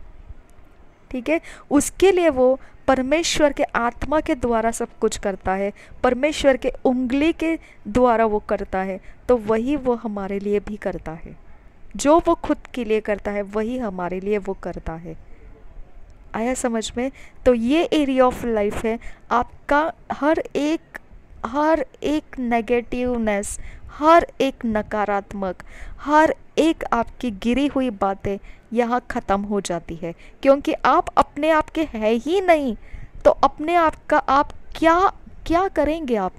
S1: ठीक है, उसके लिए वो परमेश्वर के आत्मा के द्वारा सब कुछ करता है, परमेश्वर के उंगली के द्वारा वो करता है, तो वही वो हमारे लिए भी करता है। जो वो खुद के लिए करता है वही हमारे लिए वो करता है। आया समझ में? तो ये एरिया ऑफ लाइफ है आपका। हर एक नेगेटिवनेस, हर एक नकारात्मक, हर एक आपकी गिरी हुई बातें यहाँ ख़त्म हो जाती है, क्योंकि आप अपने आप के हैं ही नहीं। तो अपने आप का आप क्या करेंगे? आप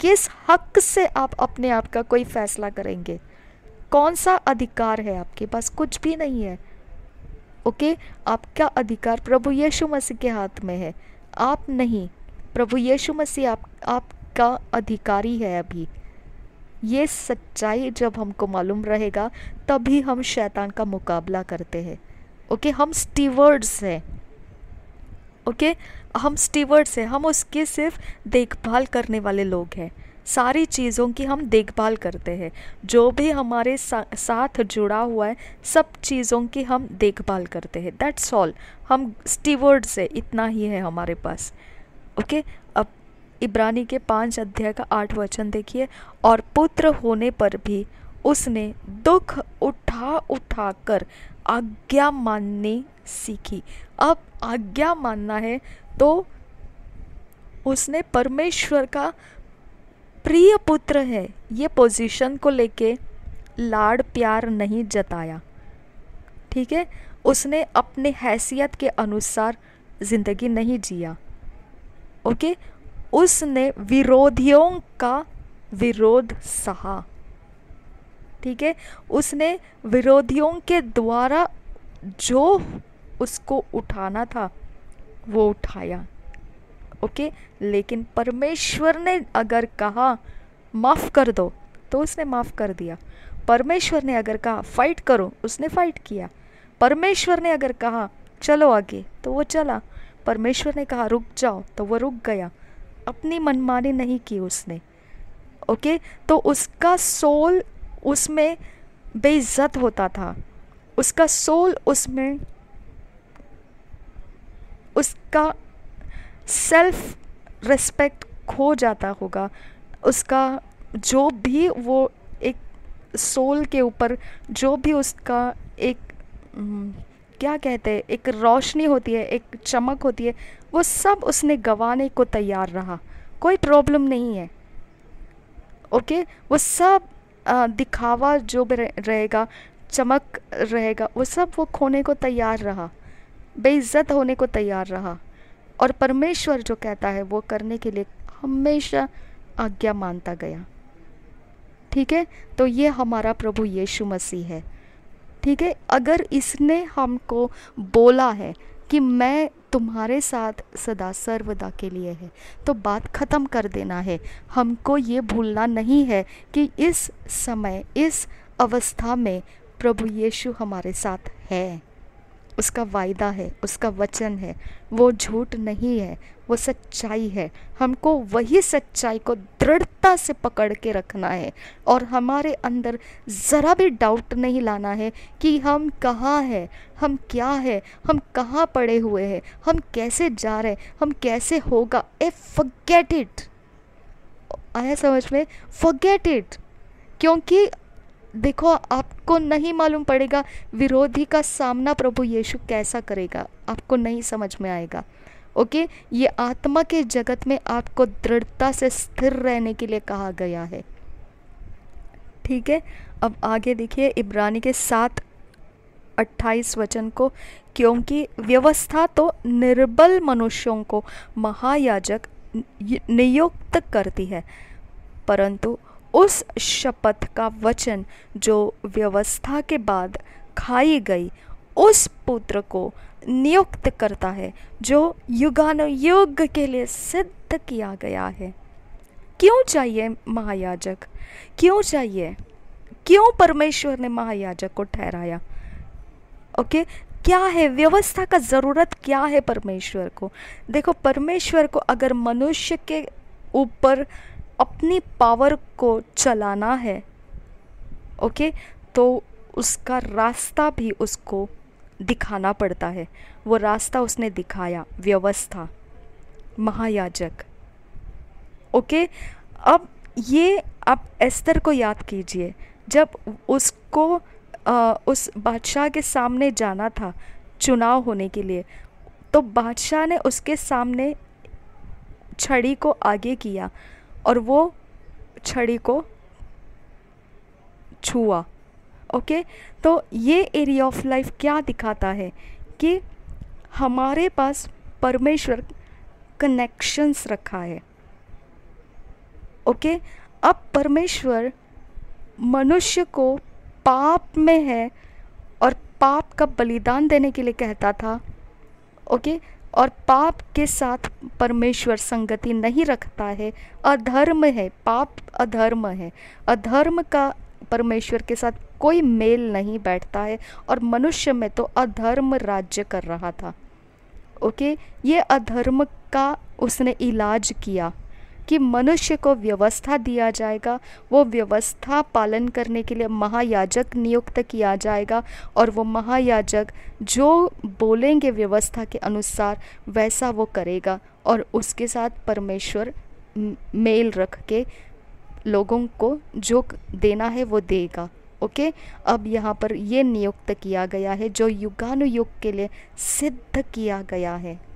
S1: किस हक से आप अपने आप का कोई फैसला करेंगे? कौन सा अधिकार है आपके पास? कुछ भी नहीं है। ओके, आपका अधिकार प्रभु यीशु मसीह के हाथ में है, आप नहीं। प्रभु यीशु मसीह आपका अधिकारी है। अभी ये सच्चाई जब हमको मालूम रहेगा तभी हम शैतान का मुकाबला करते हैं। ओके, हम स्टीवर्ड्स हैं। ओके, हम स्टीवर्ड्स हैं, हम उसके सिर्फ देखभाल करने वाले लोग हैं। सारी चीज़ों की हम देखभाल करते हैं, जो भी हमारे साथ जुड़ा हुआ है सब चीज़ों की हम देखभाल करते हैं। दैट्स ऑल, हम स्टीवर्ड्स है, इतना ही है हमारे पास। ओके, अब इब्रानी के 5 अध्याय का 8 वचन देखिए। और पुत्र होने पर भी उसने दुख उठा कर आज्ञा माननी सीखी। अब आज्ञा मानना है तो उसने परमेश्वर का प्रिय पुत्र है, ये पोजीशन को लेके लाड़ प्यार नहीं जताया, ठीक है। उसने अपने हैसियत के अनुसार ज़िंदगी नहीं जिया, ओके। उसने विरोधियों का विरोध सहा, ठीक है। उसने विरोधियों के द्वारा जो उसको उठाना था वो उठाया, ओके। लेकिन परमेश्वर ने अगर कहा माफ़ कर दो तो उसने माफ़ कर दिया। परमेश्वर ने अगर कहा फाइट करो, उसने फाइट किया। परमेश्वर ने अगर कहा चलो आगे तो वो चला। परमेश्वर ने कहा रुक जाओ तो वो रुक गया। अपनी मनमानी नहीं की उसने, ओके। तो उसका सोल उसमें बेइज्जत होता था, उसका सोल उसमें, उसका सेल्फ रिस्पेक्ट खो जाता होगा। उसका जो भी वो एक सोल के ऊपर जो भी उसका एक क्या कहते हैं, एक रोशनी होती है, एक चमक होती है, वो सब उसने गंवाने को तैयार रहा। कोई प्रॉब्लम नहीं है, ओके। वो सब दिखावा जो भी रहेगा, चमक रहेगा, वो सब वो खोने को तैयार रहा, बेइज्जत होने को तैयार रहा। और परमेश्वर जो कहता है वो करने के लिए हमेशा आज्ञा मानता गया, ठीक है। तो ये हमारा प्रभु यीशु मसीह है, ठीक है। अगर इसने हमको बोला है कि मैं तुम्हारे साथ सदा सर्वदा के लिए है, तो बात ख़त्म कर देना है। हमको ये भूलना नहीं है कि इस समय, इस अवस्था में प्रभु यीशु हमारे साथ है। उसका वायदा है, उसका वचन है, वो झूठ नहीं है, वो सच्चाई है। हमको वही सच्चाई को दृढ़ता से पकड़ के रखना है और हमारे अंदर ज़रा भी डाउट नहीं लाना है कि हम कहाँ हैं, हम क्या है, हम कहाँ पड़े हुए हैं, हम कैसे जा रहे हैं, हम कैसे होगा। Forget it. आया समझ में? Forget it. क्योंकि देखो, आपको नहीं मालूम पड़ेगा विरोधी का सामना प्रभु यीशु कैसा करेगा, आपको नहीं समझ में आएगा, ओके। ये आत्मा के जगत में आपको दृढ़ता से स्थिर रहने के लिए कहा गया है, ठीक है। अब आगे देखिए इब्रानी के 7:28 वचन को, क्योंकि व्यवस्था तो निर्बल मनुष्यों को महायाजक नियुक्त करती है, परंतु उस शपथ का वचन जो व्यवस्था के बाद खाई गई उस पुत्र को नियुक्त करता है जो युगानुयुग के लिए सिद्ध किया गया है। क्यों चाहिए महायाजक? क्यों चाहिए? क्यों परमेश्वर ने महायाजक को ठहराया? ओके, क्या है व्यवस्था का ज़रूरत? क्या है परमेश्वर को? देखो, परमेश्वर को अगर मनुष्य के ऊपर अपनी पावर को चलाना है, ओके, तो उसका रास्ता भी उसको दिखाना पड़ता है। वो रास्ता उसने दिखाया, व्यवस्था, महायाजक, ओके। अब ये आप एस्तर को याद कीजिए, जब उसको उस बादशाह के सामने जाना था चुनाव होने के लिए, तो बादशाह ने उसके सामने छड़ी को आगे किया और वो छड़ी को छुआ, ओके। तो ये एरिया ऑफ लाइफ क्या दिखाता है कि हमारे पास परमेश्वर कनेक्शंस रखा है, ओके। अब परमेश्वर मनुष्य को पाप में है और पाप का बलिदान देने के लिए कहता था, ओके। और पाप के साथ परमेश्वर संगति नहीं रखता है, अधर्म है, पाप अधर्म है, अधर्म का परमेश्वर के साथ कोई मेल नहीं बैठता है। और मनुष्य में तो अधर्म राज्य कर रहा था, ओके। ये अधर्म का उसने इलाज किया कि मनुष्य को व्यवस्था दिया जाएगा, वो व्यवस्था पालन करने के लिए महायाजक नियुक्त किया जाएगा और वो महायाजक जो बोलेंगे व्यवस्था के अनुसार वैसा वो करेगा और उसके साथ परमेश्वर मेल रख के लोगों को जो देना है वो देगा, ओके। अब यहाँ पर ये नियुक्त किया गया है जो युगानुयुग के लिए सिद्ध किया गया है,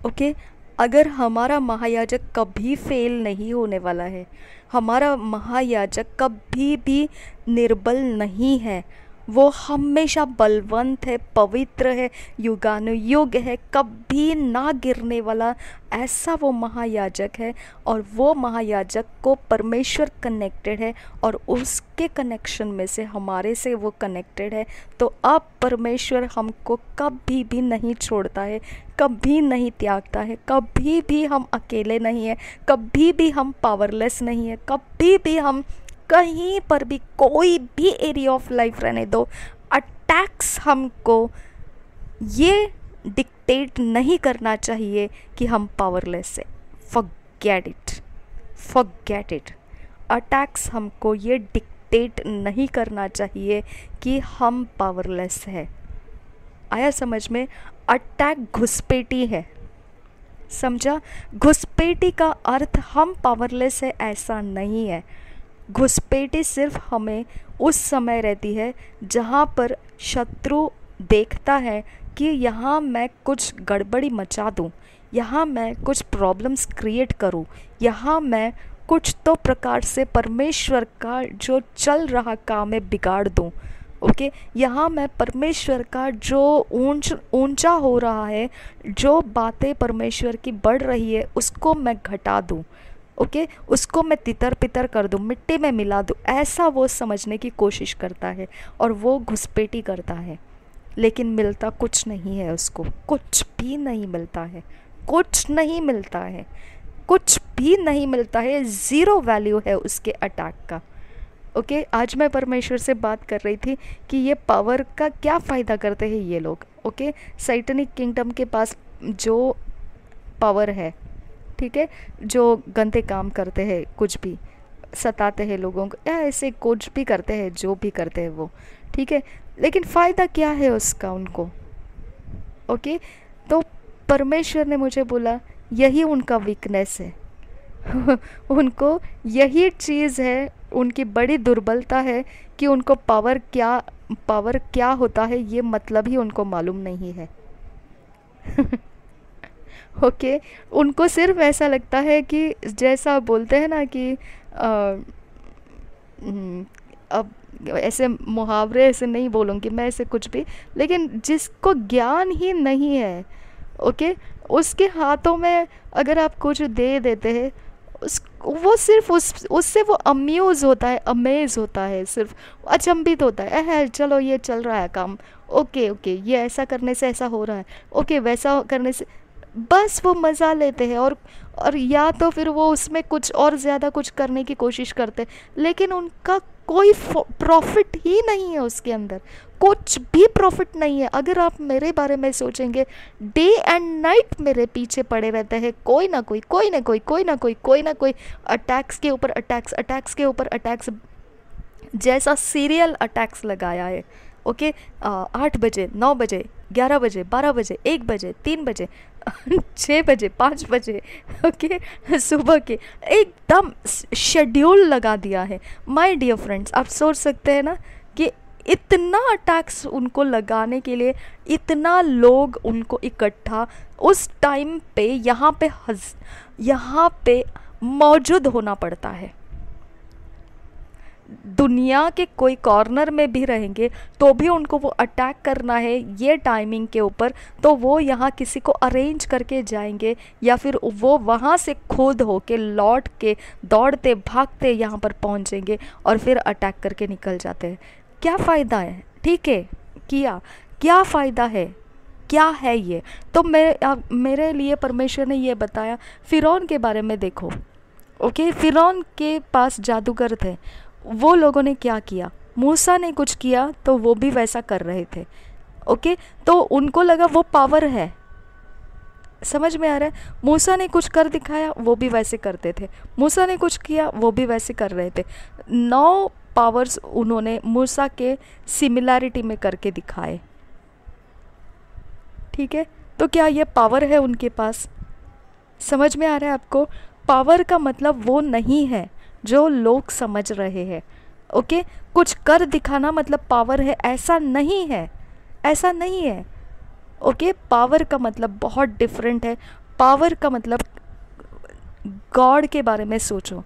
S1: ओके। अगर हमारा महायाजक कभी फेल नहीं होने वाला है, हमारा महायाजक कभी भी निर्बल नहीं है, वो हमेशा बलवंत है, पवित्र है, युगानुयुग है, कभी ना गिरने वाला, ऐसा वो महायाजक है। और वो महायाजक को परमेश्वर कनेक्टेड है और उसके कनेक्शन में से हमारे से वो कनेक्टेड है। तो अब परमेश्वर हमको कभी भी नहीं छोड़ता है, कभी नहीं त्यागता है, कभी भी हम अकेले नहीं हैं, कभी भी हम पावरलेस नहीं है, कभी भी हम कहीं पर भी, कोई भी एरिया ऑफ लाइफ रहने दो, अटैक्स हमको ये डिक्टेट नहीं करना चाहिए कि हम पावरलेस है। Forget it, forget it. Attacks हमको ये डिक्टेट नहीं करना चाहिए कि हम पावरलेस है। आया समझ में? अटैक घुसपैठी है, समझा? घुसपैठी का अर्थ हम पावरलेस है ऐसा नहीं है। घुसपैठी सिर्फ हमें उस समय रहती है जहाँ पर शत्रु देखता है कि यहाँ मैं कुछ गड़बड़ी मचा दूँ, यहाँ मैं कुछ प्रॉब्लम्स क्रिएट करूँ, यहाँ मैं कुछ तो प्रकार से परमेश्वर का जो चल रहा काम है बिगाड़ दूँ। ओके, यहाँ मैं परमेश्वर का जो ऊंचा हो रहा है, जो बातें परमेश्वर की बढ़ रही है, उसको मैं घटा दूँ। ओके, उसको मैं तितर पितर कर दूँ, मिट्टी में मिला दूँ, ऐसा वो समझने की कोशिश करता है और वो घुसपैठी करता है। लेकिन मिलता कुछ नहीं है उसको, कुछ भी नहीं मिलता है, कुछ नहीं मिलता है, कुछ भी नहीं मिलता है। ज़ीरो वैल्यू है उसके अटैक का। ओके, आज मैं परमेश्वर से बात कर रही थी कि ये पावर का क्या फ़ायदा करते हैं ये लोग। ओके, सैटनिक किंगडम के पास जो पावर है, ठीक है, जो गंदे काम करते हैं, कुछ भी सताते हैं लोगों को, या ऐसे कुछ भी करते हैं, जो भी करते हैं वो, ठीक है, लेकिन फ़ायदा क्या है उसका उनको? ओके, तो परमेश्वर ने मुझे बोला यही उनका वीकनेस है उनको यही चीज़ है, उनकी बड़ी दुर्बलता है कि उनको पावर क्या होता है ये मतलब ही उनको मालूम नहीं है ओके, उनको सिर्फ ऐसा लगता है कि जैसा बोलते हैं ना कि अब ऐसे मुहावरे ऐसे नहीं बोलूँगी मैं, ऐसे कुछ भी, लेकिन जिसको ज्ञान ही नहीं है, ओके, उसके हाथों में अगर आप कुछ दे देते हैं, वो सिर्फ उससे वो अम्यूज़ होता है, अमेज़ होता है, सिर्फ अचंभित होता है, चलो ये चल रहा है काम, ओके ओके, ये ऐसा करने से ऐसा हो रहा है, ओके वैसा करने से, बस वो मज़ा लेते हैं। और या तो फिर वो उसमें कुछ और ज़्यादा कुछ करने की कोशिश करते हैं, लेकिन उनका कोई प्रॉफिट ही नहीं है उसके अंदर, कुछ भी प्रॉफिट नहीं है। अगर आप मेरे बारे में सोचेंगे, डे एंड नाइट मेरे पीछे पड़े रहते हैं कोई ना कोई अटैक्स के ऊपर अटैक्स, अटैक्स के ऊपर अटैक्स, जैसा सीरियल अटैक्स लगाया है। ओके, 8 बजे, 9 बजे, 11 बजे, 12 बजे, 1 बजे, 3 बजे 6 बजे, 5 बजे, ओके, सुबह के एकदम शेड्यूल लगा दिया है। माय डियर फ्रेंड्स, आप सोच सकते हैं ना कि इतना अटैक्स उनको लगाने के लिए इतना लोग उनको इकट्ठा उस टाइम पे यहाँ पे मौजूद होना पड़ता है। दुनिया के कोई कॉर्नर में भी रहेंगे तो भी उनको वो अटैक करना है ये टाइमिंग के ऊपर, तो वो यहाँ किसी को अरेंज करके जाएंगे या फिर वो वहाँ से खुद होके लौट के दौड़ते भागते यहाँ पर पहुँचेंगे और फिर अटैक करके निकल जाते हैं। क्या फ़ायदा है? ठीक है, क्या फ़ायदा है? क्या है ये? तो मेरे लिए परमेश्वर ने ये बताया। फ़िरौन के बारे में देखो, ओके, फ़िरौन के पास जादूगर थे, वो लोगों ने क्या किया? मूसा ने कुछ किया तो वो भी वैसा कर रहे थे। ओके, तो उनको लगा वो पावर है, समझ में आ रहा है? मूसा ने कुछ कर दिखाया, वो भी वैसे करते थे। मूसा ने कुछ किया, वो भी वैसे कर रहे थे। 9 पावर्स उन्होंने मूसा के सिमिलैरिटी में करके दिखाए। ठीक है, तो क्या ये पावर है उनके पास? समझ में आ रहा है आपको? पावर का मतलब वो नहीं है जो लोग समझ रहे हैं। ओके, कुछ कर दिखाना मतलब पावर है, ऐसा नहीं है, ऐसा नहीं है। ओके, पावर का मतलब बहुत डिफरेंट है। पावर का मतलब गॉड के बारे में सोचो,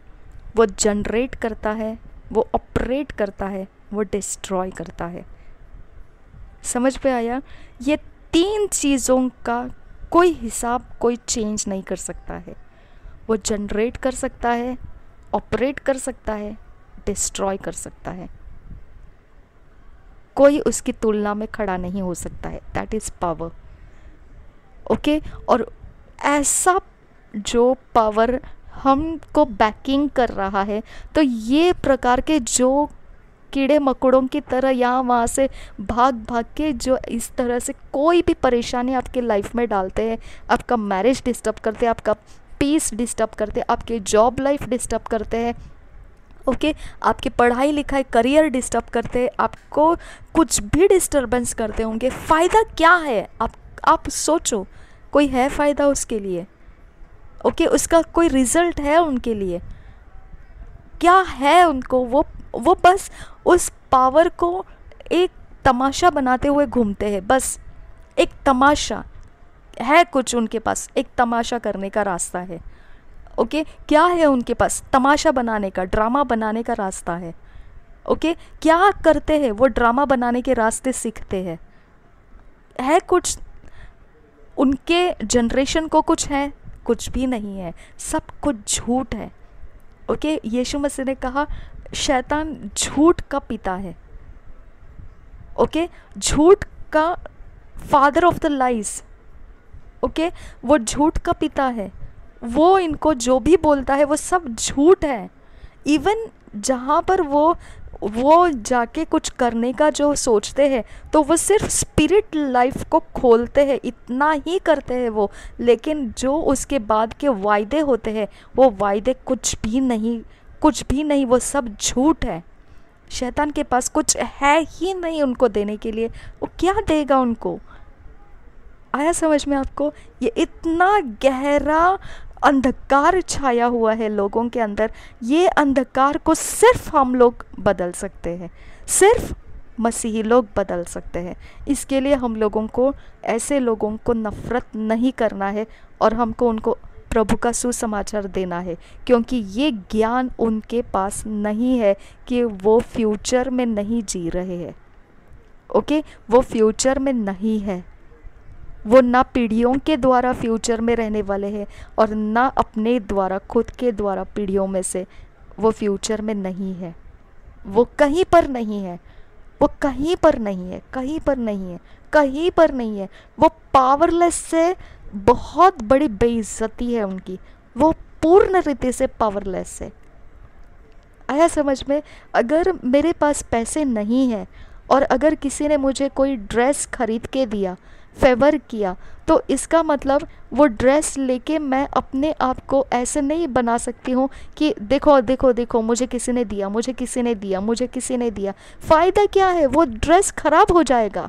S1: वो जनरेट करता है, वो ऑपरेट करता है, वो डिस्ट्रॉय करता है। समझ पे आया? ये 3 चीज़ों का कोई हिसाब कोई चेंज नहीं कर सकता है। वो जनरेट कर सकता है, ऑपरेट कर सकता है, डिस्ट्रॉय कर सकता है। कोई उसकी तुलना में खड़ा नहीं हो सकता है। That is power. ओके, और ऐसा जो पावर हमको बैकिंग कर रहा है, तो ये प्रकार के जो कीड़े मकोड़ों की तरह यहाँ वहाँ से भाग भाग के जो इस तरह से कोई भी परेशानी आपके लाइफ में डालते हैं, आपका मैरिज डिस्टर्ब करते हैं, आपका पीस डिस्टर्ब करते हैं, आपके जॉब लाइफ डिस्टर्ब करते हैं, ओके, आपकी पढ़ाई लिखाई करियर डिस्टर्ब करते हैं, आपको कुछ भी डिस्टर्बेंस करते होंगे, फ़ायदा क्या है? आप सोचो, कोई है फ़ायदा उसके लिए? ओके, उसका कोई रिज़ल्ट है उनके लिए? क्या है उनको? वो बस उस पावर को एक तमाशा बनाते हुए घूमते हैं, बस एक तमाशा है, कुछ उनके पास एक तमाशा करने का रास्ता है। ओके, क्या है उनके पास? तमाशा बनाने का, ड्रामा बनाने का रास्ता है। ओके, क्या करते हैं वो? ड्रामा बनाने के रास्ते सीखते हैं। है कुछ उनके जनरेशन को? कुछ है? कुछ भी नहीं है, सब कुछ झूठ है। ओके, यीशु मसीह ने कहा शैतान झूठ का पिता है। ओके, झूठ का father of the lies. Okay, वो झूठ का पिता है। वो इनको जो भी बोलता है वो सब झूठ है। इवन जहाँ पर वो जाके कुछ करने का जो सोचते हैं, तो वो सिर्फ स्पिरिट लाइफ को खोलते हैं, इतना ही करते हैं वो। लेकिन जो उसके बाद के वायदे होते हैं, वो वायदे कुछ भी नहीं, वो सब झूठ है। शैतान के पास कुछ है ही नहीं उनको देने के लिए। वो क्या देगा उनको? आया समझ में आपको? ये इतना गहरा अंधकार छाया हुआ है लोगों के अंदर। ये अंधकार को सिर्फ हम लोग बदल सकते हैं, सिर्फ मसीही लोग बदल सकते हैं। इसके लिए हम लोगों को, ऐसे लोगों को नफ़रत नहीं करना है और हमको उनको प्रभु का सुसमाचार देना है, क्योंकि ये ज्ञान उनके पास नहीं है कि वो फ्यूचर में नहीं जी रहे हैं। ओके, वो फ्यूचर में नहीं है। वो ना पीढ़ियों के द्वारा फ्यूचर में रहने वाले हैं और ना अपने द्वारा, खुद के द्वारा पीढ़ियों में से वो फ्यूचर में नहीं है। वो कहीं पर नहीं है, वो कहीं पर नहीं है, कहीं पर नहीं है, कहीं पर नहीं है। वो पावरलेस से बहुत बड़ी बेइज्जती है उनकी। वो पूर्ण रीति से पावरलेस है। आया समझ में? अगर मेरे पास पैसे नहीं है और अगर किसी ने मुझे कोई ड्रेस खरीद के दिया, फेवर किया, तो इसका मतलब वो ड्रेस लेके मैं अपने आप को ऐसे नहीं बना सकती हूँ कि देखो देखो देखो, मुझे किसी ने दिया, मुझे किसी ने दिया, मुझे किसी ने दिया। फ़ायदा क्या है? वो ड्रेस खराब हो जाएगा।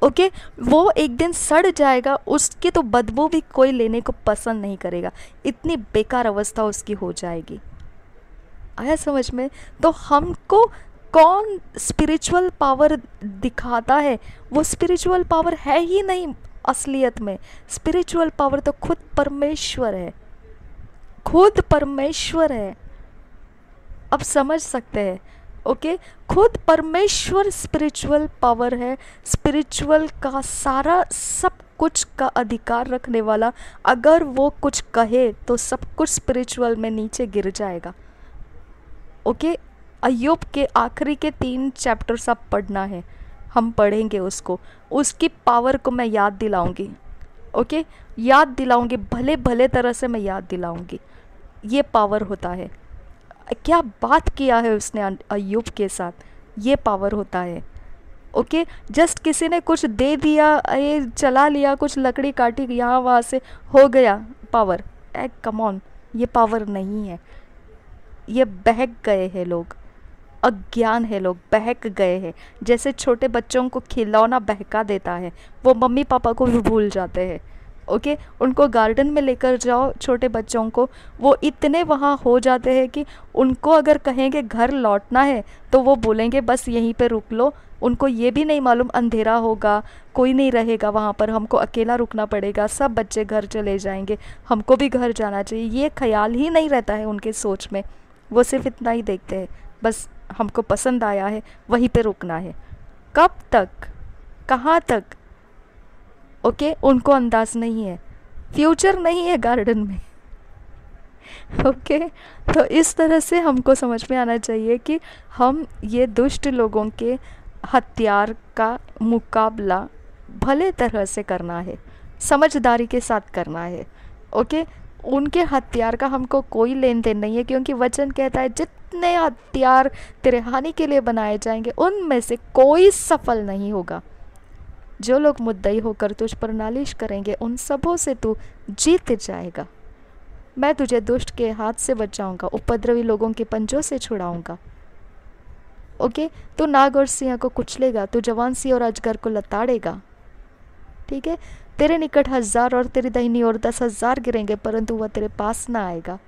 S1: ओके, वो एक दिन सड़ जाएगा, उसकी तो बदबू भी कोई लेने को पसंद नहीं करेगा। इतनी बेकार अवस्था उसकी हो जाएगी। आया समझ में? तो हमको कौन स्पिरिचुअल पावर दिखाता है? वो स्पिरिचुअल पावर है ही नहीं असलियत में। स्पिरिचुअल पावर तो खुद परमेश्वर है, खुद परमेश्वर है। अब समझ सकते हैं? ओके, खुद परमेश्वर स्पिरिचुअल पावर है। स्पिरिचुअल का सारा सब कुछ का अधिकार रखने वाला, अगर वो कुछ कहे तो सब कुछ स्पिरिचुअल में नीचे गिर जाएगा। ओके, अय्यूब के आखिरी के 3 चैप्टर्स आप पढ़ना है, हम पढ़ेंगे उसको। उसकी पावर को मैं याद दिलाऊंगी। ओके, याद दिलाऊंगी, भले भले तरह से मैं याद दिलाऊंगी। ये पावर होता है। क्या बात किया है उसने अय्यूब के साथ, ये पावर होता है। ओके, जस्ट किसी ने कुछ दे दिया, ये चला लिया, कुछ लकड़ी काटी यहाँ वहाँ से, हो गया पावर। कम ऑन, ये पावर नहीं है। ये बहक गए हैं लोग, अज्ञान है, लोग बहक गए हैं। जैसे छोटे बच्चों को खिलौना बहका देता है, वो मम्मी पापा को भी भूल जाते हैं। ओके, उनको गार्डन में लेकर जाओ छोटे बच्चों को, वो इतने वहाँ हो जाते हैं कि उनको अगर कहेंगे घर लौटना है तो वो बोलेंगे बस यहीं पे रुक लो। उनको ये भी नहीं मालूम अंधेरा होगा, कोई नहीं रहेगा वहाँ पर, हमको अकेला रुकना पड़ेगा, सब बच्चे घर चले जाएंगे, हमको भी घर जाना चाहिए, ये ख्याल ही नहीं रहता है उनके सोच में। वो सिर्फ इतना ही देखते हैं, बस हमको पसंद आया है वहीं पे रुकना है। कब तक, कहाँ तक? ओके, उनको अंदाज नहीं है, फ्यूचर नहीं है गार्डन में। ओके, तो इस तरह से हमको समझ में आना चाहिए कि हम ये दुष्ट लोगों के हथियार का मुकाबला भले तरह से करना है, समझदारी के साथ करना है। ओके, उनके हथियार का हमको कोई लेन देन नहीं है, क्योंकि वचन कहता है जितने हथियार तेरे हानि के लिए बनाए जाएंगे उनमें से कोई सफल नहीं होगा। जो लोग मुद्दई होकर तुझ पर नालिश करेंगे उन सबों से तू जीत जाएगा। मैं तुझे दुष्ट के हाथ से बचाऊंगा, उपद्रवी लोगों के पंजों से छुड़ाऊंगा। ओके, तू नाग और सिंह को कुचलेगा, तू जवान सिंह और अजगर को लताड़ेगा। ठीक है, तेरे निकट 1000 और तेरी दाहिनी ओर 10,000 गिरेंगे, परंतु वह तेरे पास ना आएगा।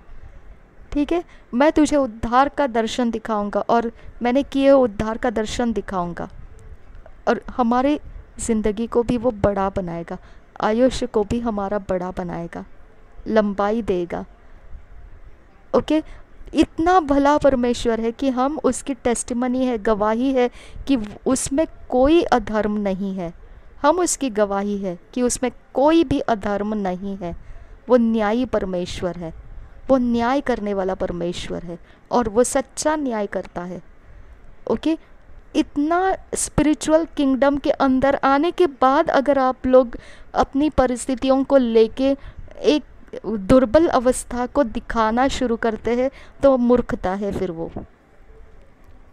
S1: ठीक है, मैं तुझे उद्धार का दर्शन दिखाऊंगा और मैंने किए उद्धार का दर्शन दिखाऊंगा, और हमारी ज़िंदगी को भी वो बड़ा बनाएगा, आयुष्य को भी हमारा बड़ा बनाएगा, लंबाई देगा। ओके, इतना भला परमेश्वर है कि हम उसकी टेस्टिमनी है, गवाही है कि उसमें कोई अधर्म नहीं है। हम उसकी गवाही है कि उसमें कोई भी अधर्म नहीं है। वो न्यायी परमेश्वर है, वो न्याय करने वाला परमेश्वर है, और वो सच्चा न्याय करता है। ओके, इतना स्पिरिचुअल किंगडम के अंदर आने के बाद अगर आप लोग अपनी परिस्थितियों को लेके एक दुर्बल अवस्था को दिखाना शुरू करते हैं तो मूर्खता है फिर वो।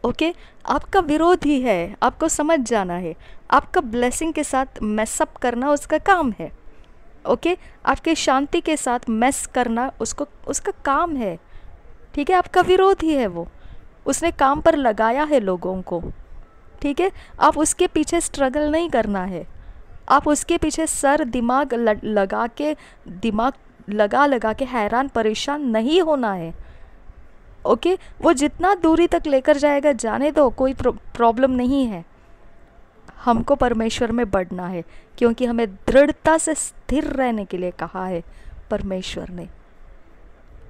S1: ओके, आपका विरोध ही है, आपको समझ जाना है। आपका ब्लेसिंग के साथ मैसअप करना उसका काम है। ओके, आपके शांति के साथ मैस करना उसका काम है। ठीक है, आपका विरोध ही है वो, उसने काम पर लगाया है लोगों को। ठीक है, आप उसके पीछे स्ट्रगल नहीं करना है, आप उसके पीछे सर दिमाग लगा के हैरान परेशान नहीं होना है। ओके, वो जितना दूरी तक लेकर जाएगा जाने दो, कोई प्रॉब्लम नहीं है। हमको परमेश्वर में बढ़ना है, क्योंकि हमें दृढ़ता से स्थिर रहने के लिए कहा है परमेश्वर ने।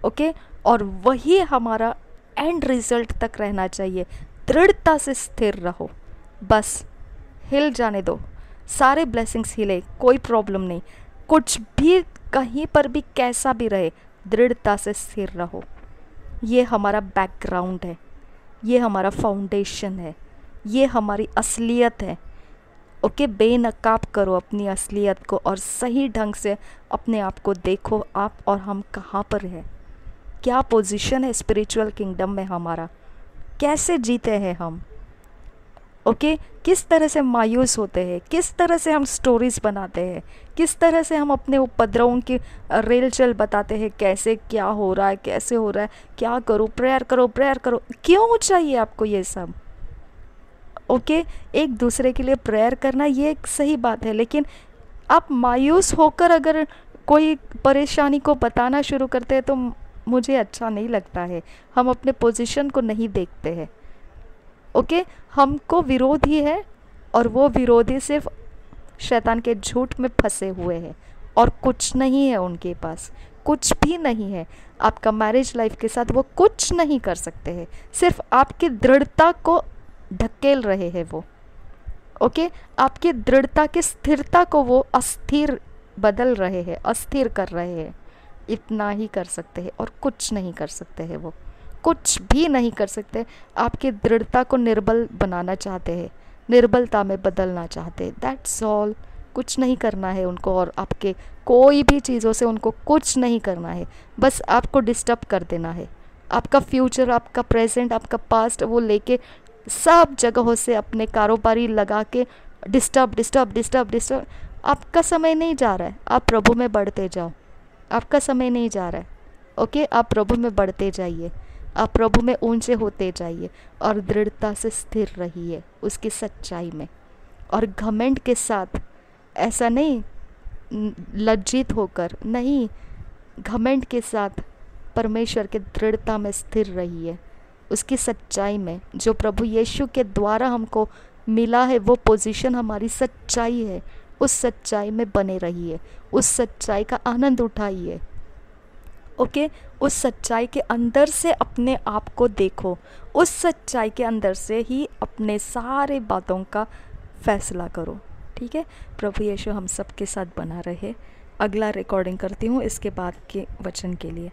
S1: ओके, और वही हमारा एंड रिजल्ट तक रहना चाहिए। दृढ़ता से स्थिर रहो, बस हिल जाने दो, सारे ब्लेसिंग्स हिले, कोई प्रॉब्लम नहीं, कुछ भी कहीं पर भी कैसा भी रहे, दृढ़ता से स्थिर रहो। ये हमारा बैकग्राउंड है, ये हमारा फाउंडेशन है, ये हमारी असलियत है। ओके, बेनकाब करो अपनी असलियत को और सही ढंग से अपने आप को देखो, आप और हम कहाँ पर हैं, क्या पोजीशन है स्पिरिचुअल किंगडम में हमारा, कैसे जीते हैं हम। ओके, किस तरह से मायूस होते हैं, किस तरह से हम स्टोरीज़ बनाते हैं, किस तरह से हम अपने उपद्रवों की रेलचल बताते हैं, कैसे क्या हो रहा है, कैसे हो रहा है, क्या करूँ, प्रेयर करो प्रेयर करो। क्यों चाहिए आपको ये सब? ओके, एक दूसरे के लिए प्रेयर करना ये एक सही बात है, लेकिन आप मायूस होकर अगर कोई परेशानी को बताना शुरू करते हैं तो मुझे अच्छा नहीं लगता है। हम अपने पोजीशन को नहीं देखते हैं। ओके, हमको विरोधी है, और वो विरोधी सिर्फ शैतान के झूठ में फंसे हुए हैं, और कुछ नहीं है उनके पास, कुछ भी नहीं है। आपका मैरिज लाइफ के साथ वो कुछ नहीं कर सकते हैं, सिर्फ आपकी दृढ़ता को ढकेल रहे हैं वो। ओके, आपकी दृढ़ता की स्थिरता को वो अस्थिर बदल रहे हैं, अस्थिर कर रहे हैं। इतना ही कर सकते हैं और कुछ नहीं कर सकते हैं, वो कुछ भी नहीं कर सकते। आपकी दृढ़ता को निर्बल बनाना चाहते हैं, निर्बलता में बदलना चाहते हैं, दैट्स ऑल। कुछ नहीं करना है उनको, और आपके कोई भी चीज़ों से उनको कुछ नहीं करना है, बस आपको डिस्टर्ब कर देना है। आपका फ्यूचर, आपका प्रेजेंट, आपका पास्ट वो लेके सब जगहों से अपने कारोबारी लगा के डिस्टर्ब डिस्टर्ब डिस्टर्ब डिस्टर्ब। आपका समय नहीं जा रहा है, आप प्रभु में बढ़ते जाओ। आपका समय नहीं जा रहा है। ओके, आप प्रभु में बढ़ते जाइए, आप प्रभु में ऊंचे होते जाइए, और दृढ़ता से स्थिर रहिए उसकी सच्चाई में, और घमंड के साथ। ऐसा नहीं लज्जित होकर नहीं, घमंड के साथ परमेश्वर के दृढ़ता में स्थिर रहिए, उसकी सच्चाई में। जो प्रभु यीशु के द्वारा हमको मिला है वो पोजीशन हमारी सच्चाई है, उस सच्चाई में बने रहिए, उस सच्चाई का आनंद उठाइए। ओके, उस सच्चाई के अंदर से अपने आप को देखो, उस सच्चाई के अंदर से ही अपने सारे बातों का फैसला करो। ठीक है, प्रभु यीशु हम सब के साथ बना रहे। अगला रिकॉर्डिंग करती हूँ इसके बाद के वचन के लिए।